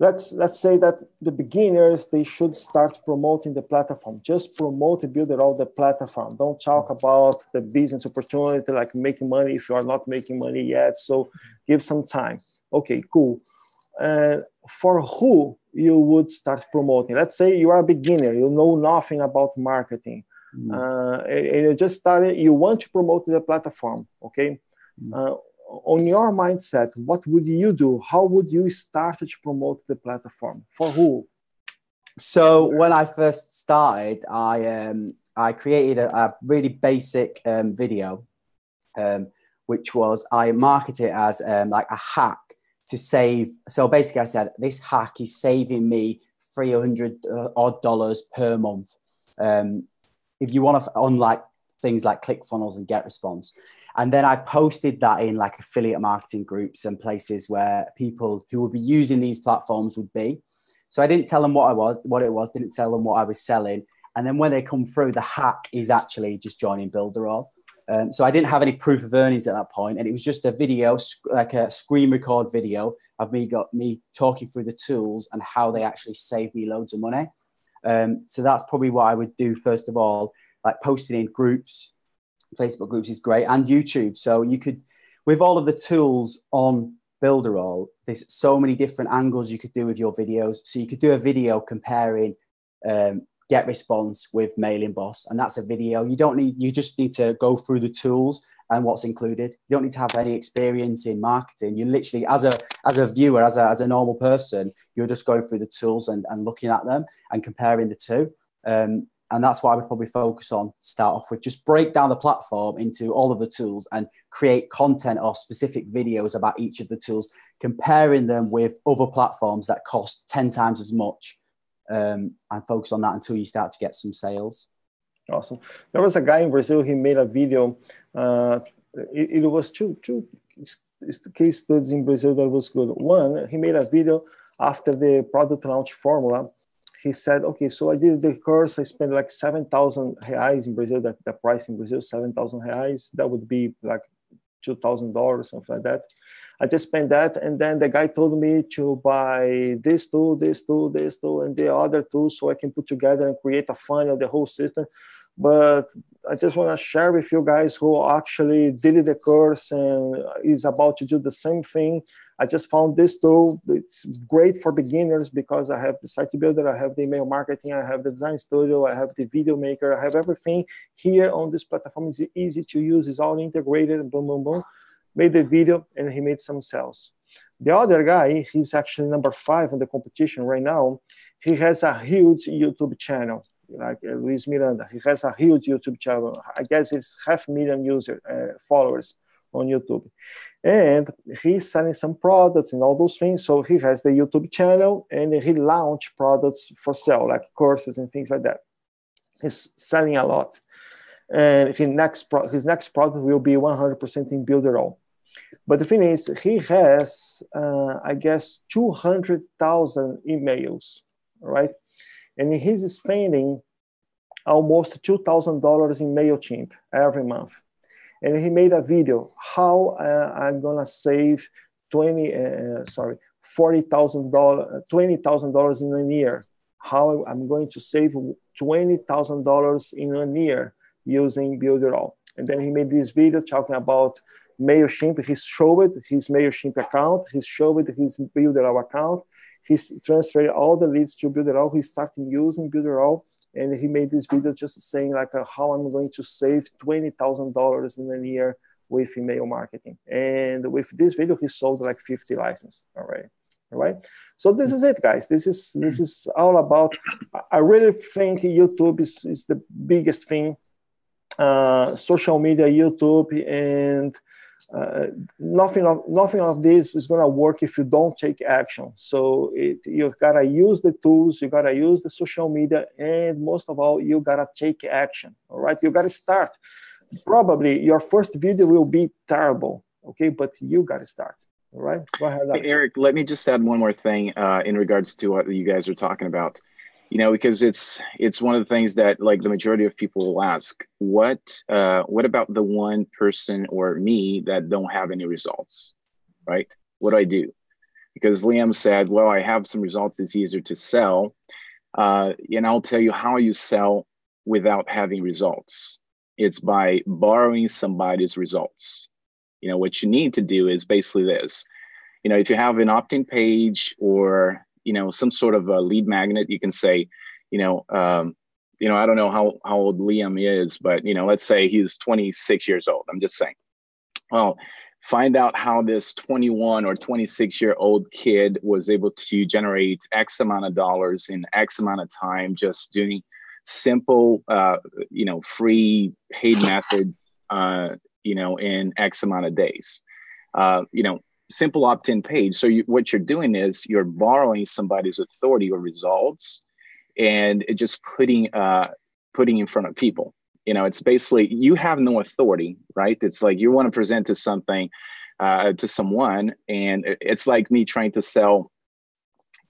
Let's say that the beginners, they should start promoting the platform. Just promote and build it all the platform. Don't talk about the business opportunity, like making money if you are not making money yet. So give some time. Okay, cool. For who you would start promoting? Let's say you are a beginner, you know nothing about marketing. And you just started, you want to promote the platform, okay? on your mindset, what would you do? How would you start to promote the platform? For who? So when I first started, I created a really basic video, which was I marketed it as like a hack to save. So basically, I said this hack is saving me $300 odd per month. If you want to, on like things like ClickFunnels and GetResponse. And then I posted that in like affiliate marketing groups and places where people who would be using these platforms would be. So I didn't tell them what it was, didn't tell them what I was selling. And then when they come through, the hack is actually just joining Builderall. So I didn't have any proof of earnings at that point, and it was just a video, like a screen record video of me talking through the tools and how they actually save me loads of money. So that's probably what I would do first of all, like posting in groups. Facebook groups is great, and YouTube. So you could, with all of the tools on Builderall, there's so many different angles you could do with your videos. So you could do a video comparing GetResponse with Mailing Boss, and that's a video. You just need to go through the tools and what's included. You don't need to have any experience in marketing. You literally, as a viewer, as a normal person, you're just going through the tools and looking at them and comparing the two. And that's what I would probably focus on to start off with. Just break down the platform into all of the tools and create content or specific videos about each of the tools, comparing them with other platforms that cost 10 times as much, and focus on that until you start to get some sales. Awesome. There was a guy in Brazil, he made a video. It was two case studies in Brazil that was good. One, he made a video after the product launch formula. He said, okay, so I did the course. I spent like 7,000 reais in Brazil. That the price in Brazil, 7,000 reais. That would be like $2,000, something like that. I just spent that, and then the guy told me to buy this tool, and the other tool, so I can put together and create a funnel, the whole system. But I just want to share with you guys who actually did the course and is about to do the same thing. I just found this tool. It's great for beginners because I have the site builder, I have the email marketing, I have the design studio, I have the video maker, I have everything here on this platform. It's easy to use, it's all integrated, boom, boom, boom. Made the video and he made some sales. The other guy, he's actually number 5 in the competition right now. He has a huge YouTube channel, like Luis Miranda. He has a huge YouTube channel. I guess it's 500,000 followers on YouTube. And he's selling some products and all those things. So he has the YouTube channel and he launched products for sale, like courses and things like that. He's selling a lot. And his next product will be 100% in Builderall. But the thing is, he has, I guess, 200,000 emails, right? And he's spending almost $2,000 in MailChimp every month. And he made a video, how I'm gonna save $20,000 in a year. How I'm going to save $20,000 in a year using Builderall. And then he made this video talking about MailChimp. He showed his MailChimp account. He showed his Builderall account. He's transferred all the leads to Builderall. He started using Builderall. And he made this video just saying like how I'm going to save $20,000 in a year with email marketing. And with this video, he sold like 50 licenses already. All right. So this is it, guys. This is all about. I really think YouTube is the biggest thing. Social media, YouTube, and nothing of this is going to work if you don't take action. So you've got to use the tools, you got to use the social media, and most of all, you got to take action. All right, you got to start. Probably your first video will be terrible, okay, but you got to start. All right, go ahead. Hey, Eric, let me just add one more thing in regards to what you guys are talking about. You know, because it's one of the things that like the majority of people will ask, what about the one person or me that don't have any results, right? What do I do? Because Liam said, well, I have some results, it's easier to sell. And I'll tell you how you sell without having results. It's by borrowing somebody's results. You know, what you need to do is basically this. You know, if you have an opt-in page or some sort of a lead magnet, you can say, I don't know how old Liam is, but, let's say he's 26 years old. I'm just saying, well, find out how this 21 or 26-year-old kid was able to generate X amount of dollars in X amount of time, just doing simple, free paid methods, in X amount of days. Simple opt-in page. So what you're doing is you're borrowing somebody's authority or results, and it just putting in front of people. It's basically, you have no authority, right? It's like you want to present to something, to someone, and it's like me trying to sell,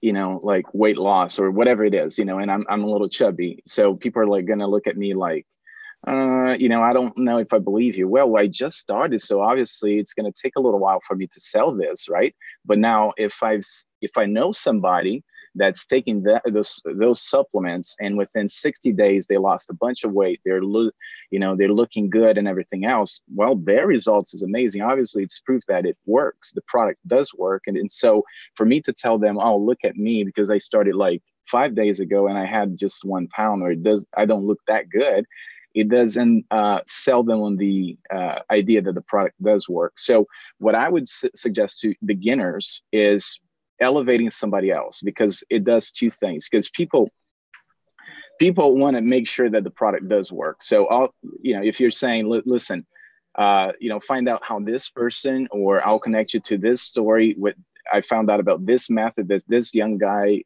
like weight loss or whatever it is, and I'm a little chubby. So people are like going to look at me like, I don't know if I believe you. Well, I just started, so obviously it's going to take a little while for me to sell this, right? But now if I know somebody that's taking those supplements, and within 60 days they lost a bunch of weight, they're looking good and everything else, well, their results is amazing. Obviously it's proof that it works, the product does work. And so for me to tell them, oh, look at me because I started like 5 days ago and I had just 1 pound, or I don't look that good, it doesn't sell them on the idea that the product does work. So what I would suggest to beginners is elevating somebody else, because it does two things. Because people want to make sure that the product does work. So if you're saying, listen, find out how this person, or I'll connect you to this story. I found out about this method that this young guy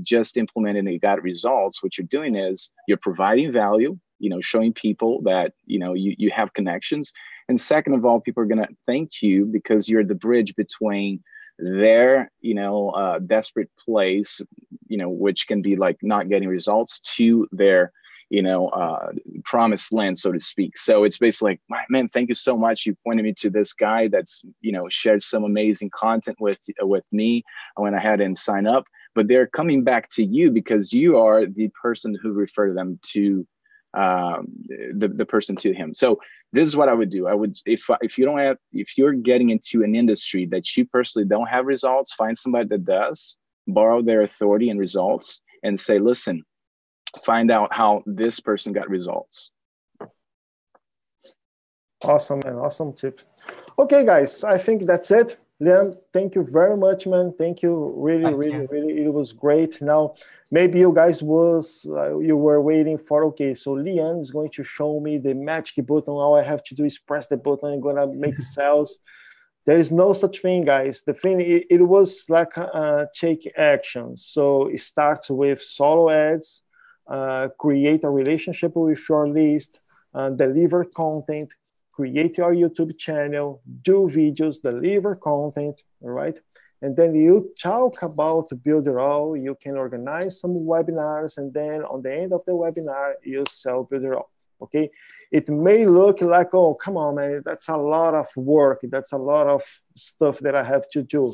just implemented and he got results. What you're doing is you're providing value, showing people that, you have connections. And second of all, people are going to thank you because you're the bridge between their, desperate place, which can be like not getting results, to their, promised land, so to speak. So it's basically like, man, thank you so much. You pointed me to this guy that's, shared some amazing content with me. I went ahead and signed up, but they're coming back to you because you are the person who referred them to the person to him. So this is what I would do. I would, if you're getting into an industry that you personally don't have results, find somebody that does, borrow their authority and results, and say, listen, find out how this person got results. Awesome, man. Awesome tip. Okay, guys, I think that's it. Leon, thank you very much, man. Thank you. Really, it was great. Now, maybe you guys you were waiting for, okay, so Leon is going to show me the magic button. All I have to do is press the button and gonna make sales. There is no such thing, guys. The thing, it was like take action. So it starts with solo ads, create a relationship with your list, deliver content, create your YouTube channel, do videos, deliver content, all right? And then you talk about Builderall, you can organize some webinars, and then on the end of the webinar, you sell Builderall, okay? It may look like, oh, come on, man, that's a lot of work. That's a lot of stuff that I have to do.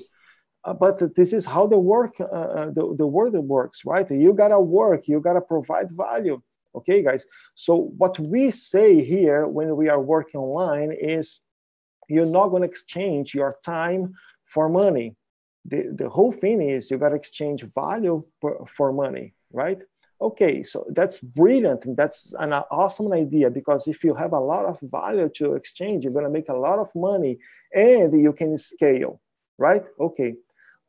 But this is how the world works, right? You gotta work, you gotta provide value. Okay, guys. So what we say here when we are working online is you're not going to exchange your time for money. The whole thing is you got to exchange value for money, right? Okay, so that's brilliant. And that's an awesome idea, because if you have a lot of value to exchange, you're going to make a lot of money and you can scale, right? Okay.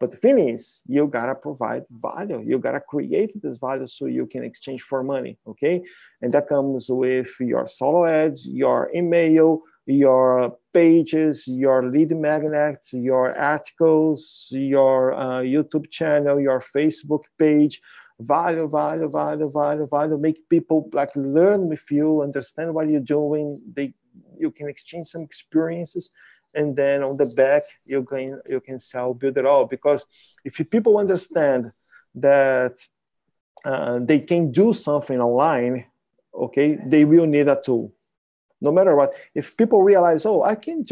But the thing is, you gotta provide value. You gotta create this value so you can exchange for money, okay? And that comes with your solo ads, your email, your pages, your lead magnets, your articles, your YouTube channel, your Facebook page. Value. Make people like learn with you, understand what you're doing. You can exchange some experiences. And then on the back, you can sell Builderall, because if people understand that they can do something online, okay, they will need a tool. No matter what, if people realize, oh, I can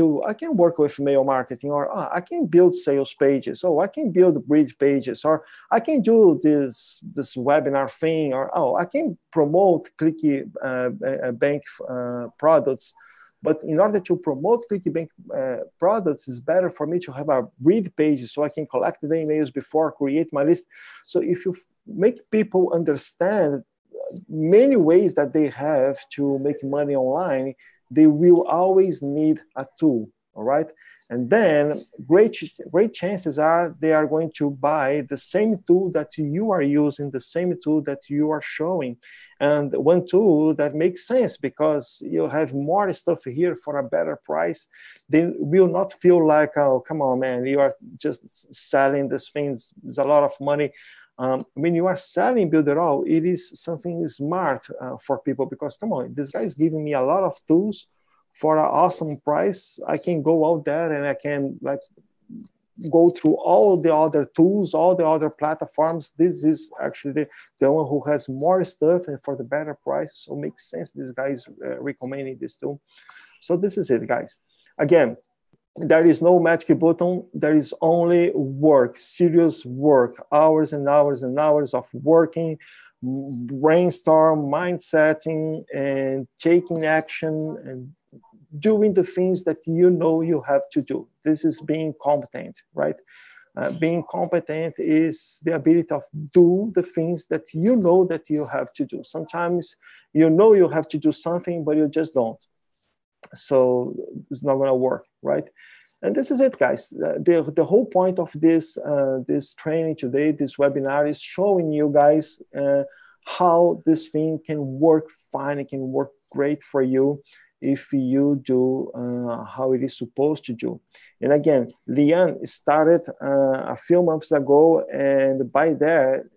work with mail marketing, or I can build sales pages, I can build bridge pages, or I can do this webinar thing, or I can promote clicky bank products. But in order to promote ClickBank products, it's better for me to have a read page so I can collect the emails before I create my list. So if you make people understand many ways that they have to make money online, they will always need a tool. all right? And then great chances are they are going to buy the same tool that you are using, the same tool that you are showing. And one tool that makes sense because you have more stuff here for a better price. They will not feel like, oh, come on, man, you are just selling this thing. It's a lot of money. When you are selling Builderall, it is something smart for people because, come on, this guy is giving me a lot of tools for an awesome price. I can go out there and I can like go through all the other tools, all the other platforms. This is actually the one who has more stuff and for the better price. So it makes sense. This guy is recommending this tool. So this is it, guys. Again, there is no magic button. There is only work, serious work, hours and hours and hours of working, brainstorm, mind setting, and taking action and doing the things that you know you have to do. This is being competent, right? Being competent is the ability to do the things that you know that you have to do. Sometimes you know you have to do something, but you just don't. So it's not going to work, right? And this is it, guys. The whole point of this this training today, this webinar, is showing you guys how this thing can work fine. It can work great for you if you do how it is supposed to do. And again, Lian started a few months ago, and by there,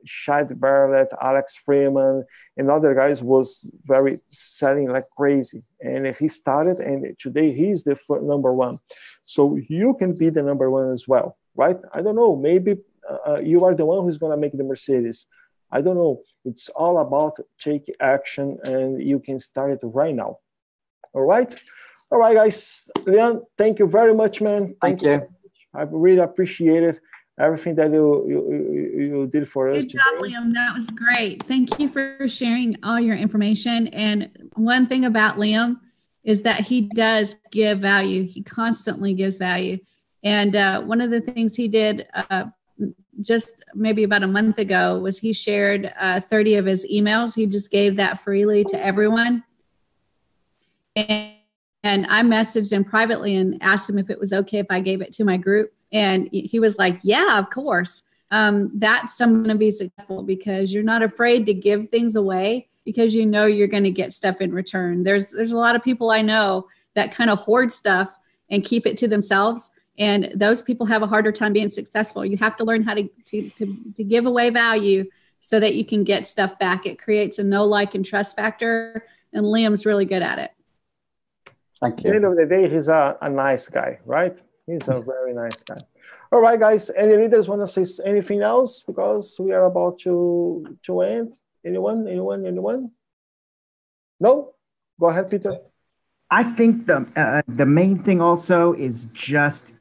Shad Bartlett, Alex Freeman, and other guys was very selling like crazy. And he started, and today he's the number one. So you can be the number one as well, right? I don't know, maybe you are the one who's gonna make the Mercedes. I don't know. It's all about take action, and you can start it right now. All right, guys. Leon, thank you very much, man. Thank you. I really appreciate it. Everything that you did for us. Good job, Liam. That was great. Thank you for sharing all your information. And one thing about Liam is that he does give value. He constantly gives value. And one of the things he did just maybe about a month ago was he shared 30 of his emails. He just gave that freely to everyone. And I messaged him privately and asked him if it was okay if I gave it to my group. And he was like, yeah, of course. That's going to be successful because you're not afraid to give things away because you know you're going to get stuff in return. There's a lot of people I know that kind of hoard stuff and keep it to themselves. And those people have a harder time being successful. You have to learn how to give away value so that you can get stuff back. It creates a know, like, and trust factor. And Liam's really good at it. Thank you. At the end of the day, he's a nice guy, right? He's a very nice guy. All right, guys. Any leaders want to say anything else? Because we are about to end. Anyone? No? Go ahead, Peter. I think the main thing also is just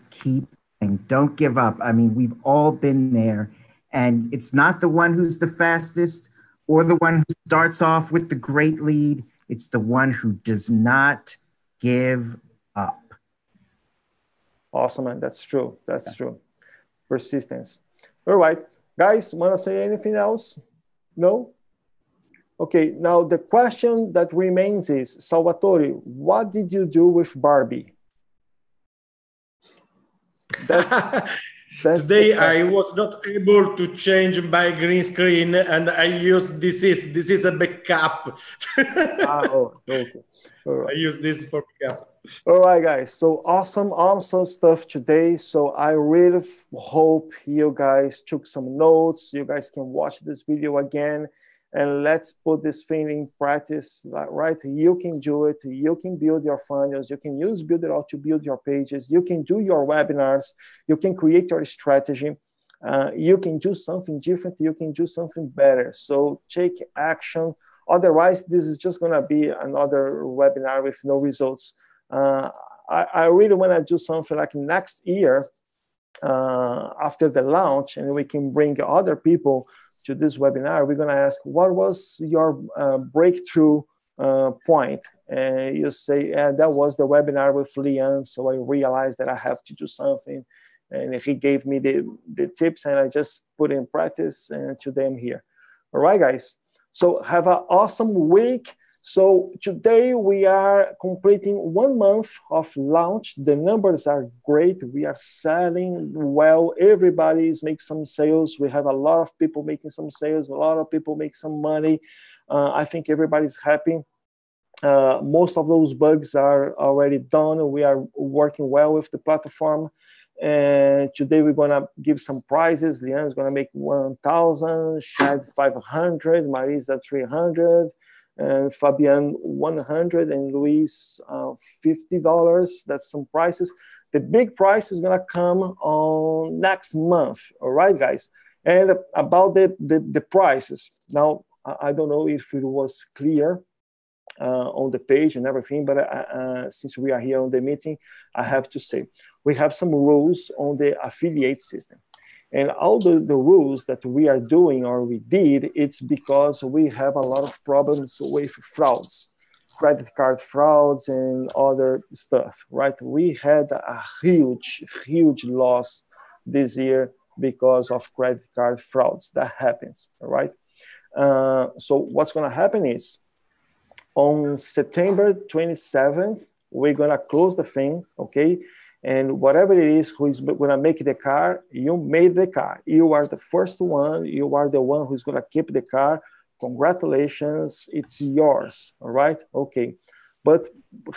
keep and don't give up. I mean, we've all been there, and it's not the one who's the fastest or the one who starts off with the great lead. It's the one who does not give up. Awesome, man. That's true. That's true. Persistence. All right. Guys, want to say anything else? No? Okay. Now, the question that remains is, Salvatore, what did you do with Barbie? Today I was not able to change my green screen, and I used this is a backup. Okay. Right. I use this for backup. All right, guys. So awesome stuff today. So I really hope you guys took some notes. You guys can watch this video again, and let's put this thing in practice, right? You can do it. You can build your funnels. You can use Builderall to build your pages. You can do your webinars. You can create your strategy. You can do something different. You can do something better. So take action. Otherwise, this is just going to be another webinar with no results. I really want to do something like next year after the launch, and we can bring other people to this webinar. We're going to ask, what was your breakthrough point? And you say, that was the webinar with Liam. So I realized that I have to do something. And he gave me the tips, and I just put in practice, and today I'm here. All right, guys. So have an awesome week. So today we are completing 1 month of launch. The numbers are great. We are selling well. Everybody is making some sales. We have a lot of people making some sales. A lot of people make some money. I think everybody's happy. Most of those bugs are already done. We are working well with the platform. And today we're gonna give some prizes. Leanne is gonna make 1,000, Shad 500, Marisa 300, and Fabian 100, and Luis $50. That's some prices. The big price is gonna come on next month. All right, guys. And about the prices. Now, I don't know if it was clear on the page and everything, but since we are here on the meeting, I have to say, we have some rules on the affiliate system. And all the rules that we are doing or we did, it's because we have a lot of problems with frauds, credit card frauds and other stuff, right? We had a huge loss this year because of credit card frauds. That happens, all right? So what's gonna happen is, on September 27th, we're gonna close the thing, okay? And whatever it is who is gonna make the car, you made the car. You are the first one. You are the one who's gonna keep the car. Congratulations, it's yours, all right? Okay, but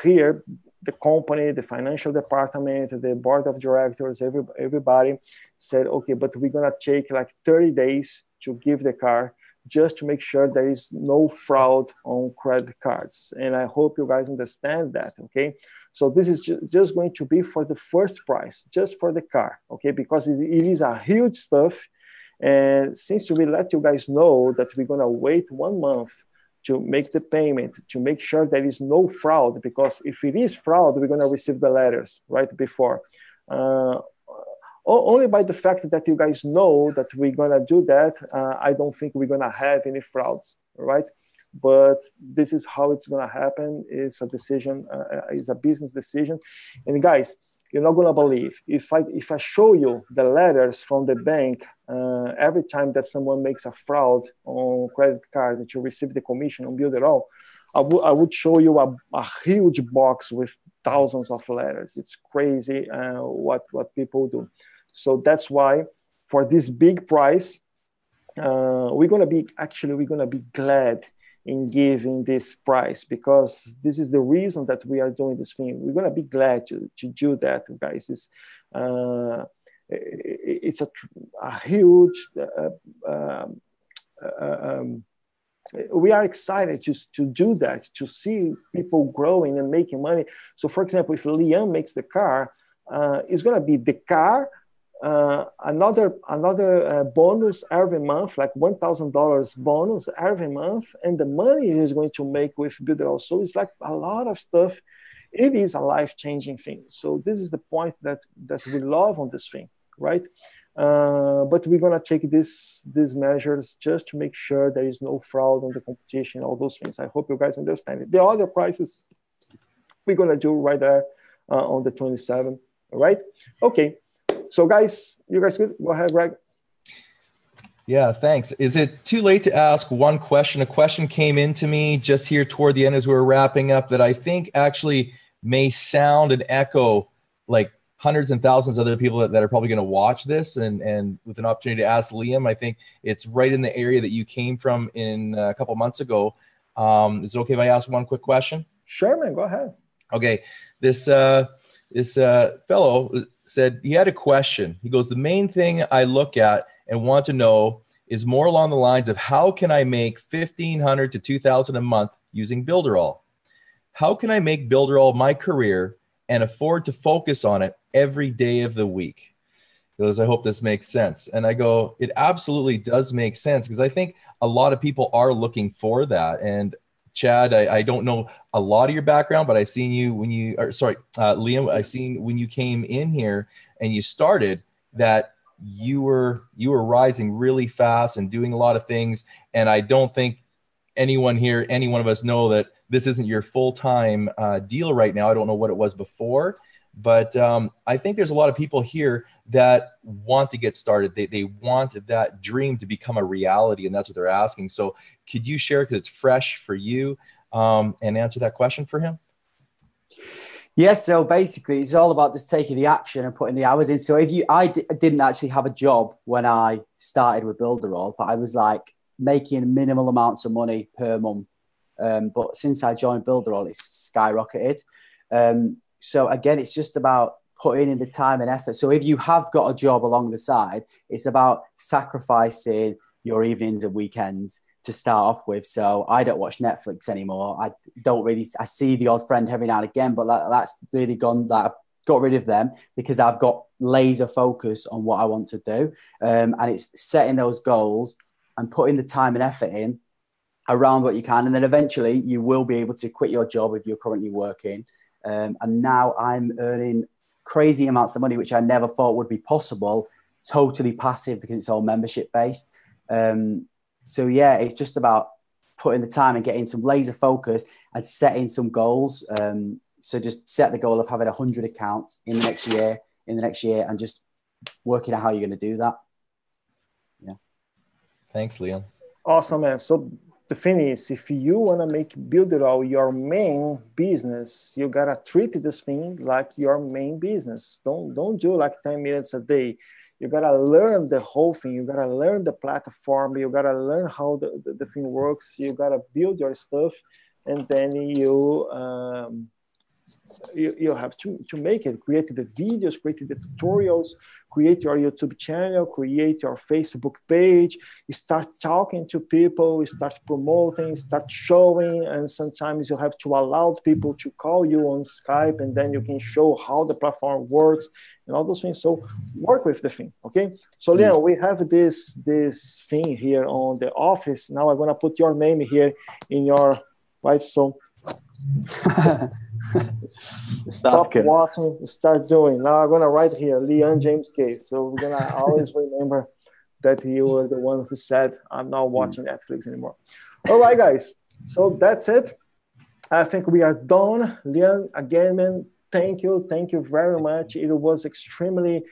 here, the company, the financial department, the board of directors, everybody said, okay, but we're gonna take like 30 days to give the car, just to make sure there is no fraud on credit cards. And I hope you guys understand that, okay? So this is just going to be for the first price, just for the car, okay? Because it is a huge stuff. And since we let you guys know that we're gonna wait 1 month to make the payment, to make sure there is no fraud, because if it is fraud, we're gonna receive the letters right before. Only by the fact that you guys know that we're gonna do that, I don't think we're gonna have any frauds, right? But this is how it's gonna happen. It's a decision, it's a business decision. And guys, you're not gonna believe, if I show you the letters from the bank, every time that someone makes a fraud on credit card that you receive the commission on Builderall, I would show you a huge box with thousands of letters. It's crazy what people do. So that's why for this big price, we're gonna be glad in giving this price, because this is the reason that we are doing this thing. We're gonna be glad to do that, guys. It's a huge. We are excited to do that, to see people growing and making money. So, for example, if Liam makes the car, it's gonna be the car. Another bonus every month, like $1,000 bonus every month, and the money is going to make with Builderall. So it's like a lot of stuff. It is a life-changing thing. So this is the point that we love on this thing, right? But we're gonna take these measures just to make sure there is no fraud on the competition, all those things. I hope you guys understand it. The other prices we're gonna do right there on the 27th, all right? Okay. So guys, you guys good? Go ahead, Greg. Yeah, thanks. Is it too late to ask one question? A question came into me just here toward the end as we were wrapping up that I think actually may sound and echo like hundreds and thousands of other people that are probably going to watch this, and with an opportunity to ask Liam, I think it's right in the area that you came from in a couple months ago. Is it okay if I ask one quick question? Sure, man, go ahead. Okay, this fellow said he had a question. He goes, the main thing I look at and want to know is more along the lines of how can I make $1,500 to $2,000 a month using Builderall? How can I make Builderall my career and afford to focus on it every day of the week? He goes, I hope this makes sense. And I go, it absolutely does make sense, because I think a lot of people are looking for that. And Chad, I don't know a lot of your background, but I seen you when you, Liam, I seen when you came in here and you started that you were rising really fast and doing a lot of things. And I don't think anyone here, any one of us know that this isn't your full-time deal right now. I don't know what it was before, but I think there's a lot of people here that want to get started. They want that dream to become a reality, and that's what they're asking. So could you share, because it's fresh for you, and answer that question for him? Yes, so basically it's all about just taking the action and putting the hours in. So I didn't actually have a job when I started with Builderall, but I was like making minimal amounts of money per month. But since I joined Builderall, it's skyrocketed. So again, it's just about putting in the time and effort. So if you have got a job along the side, it's about sacrificing your evenings and weekends to start off with. So I don't watch Netflix anymore. I see the odd friend every now and again, but that's really gone. That I've got rid of them because I've got laser focus on what I want to do. And it's setting those goals and putting the time and effort in around what you can. And then eventually you will be able to quit your job if you're currently working. And now I'm earning crazy amounts of money, which I never thought would be possible, totally passive because it's all membership based. So yeah, it's just about putting the time and getting some laser focus and setting some goals. So just set the goal of having 100 accounts in the next year, and just working out how you're going to do that. Yeah. Thanks, Leon. Awesome, man. So the thing is, if you want to make Builderall your main business, you got to treat this thing like your main business. Don't do like 10 minutes a day. You got to learn the whole thing. You got to learn the platform. You got to learn how the thing works. You got to build your stuff. And then you have to make it, create the videos, create the tutorials, create your YouTube channel, create your Facebook page, you start talking to people, you start promoting, start showing, and sometimes you have to allow people to call you on Skype, and then you can show how the platform works and all those things. So work with the thing, okay? So Leon, we have this thing here on the office. Now I'm gonna put your name here in your life. So stop watching, start doing. Now I'm gonna write here, Leon James Cave. So we're gonna always remember that you were the one who said, I'm not watching Netflix anymore. All right, guys. So that's it. I think we are done. Leon, again, man, thank you very much. It was extremely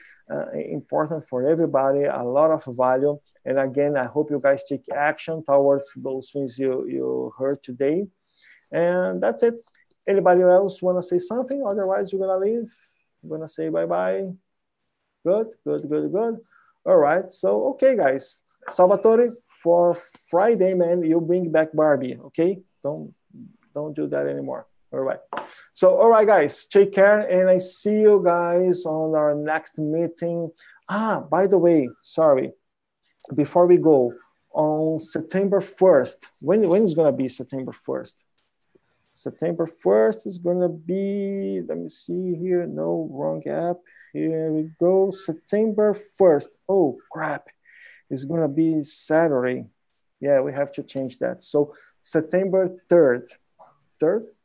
important for everybody, a lot of value. And again, I hope you guys take action towards those things you heard today. And that's it. Anybody else want to say something? Otherwise, we're going to leave. We're going to say bye-bye. Good. All right. So, okay, guys. Salvatore, for Friday, man, you bring back Barbie, okay? Don't do that anymore. All right. So, all right, guys, take care. And I see you guys on our next meeting. By the way, sorry. Before we go, on September 1st, when is going to be September 1st? September 1st is going to be, let me see here. No, wrong app. Here we go. September 1st. Oh, crap. It's going to be Saturday. Yeah, we have to change that. So September 3rd.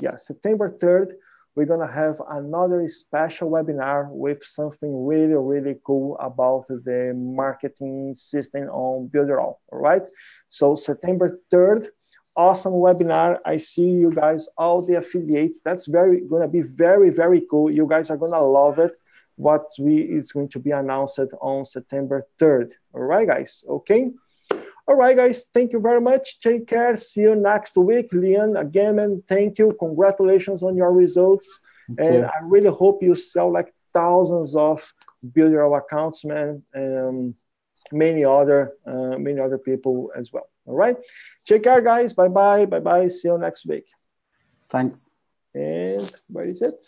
Yeah, September 3rd, we're going to have another special webinar with something really, really cool about the marketing system on Builderall. All right. So September 3rd. Awesome webinar. I see you guys, all the affiliates. That's going to be very, very cool. You guys are going to love it. What is going to be announced on September 3rd. All right, guys. Okay. All right, guys. Thank you very much. Take care. See you next week. Leon, again, man, thank you. Congratulations on your results. And I really hope you sell like thousands of Builderall accounts, man. Many other people as well. All right. Take care, guys. Bye-bye. Bye-bye. See you next week. Thanks. And where is it?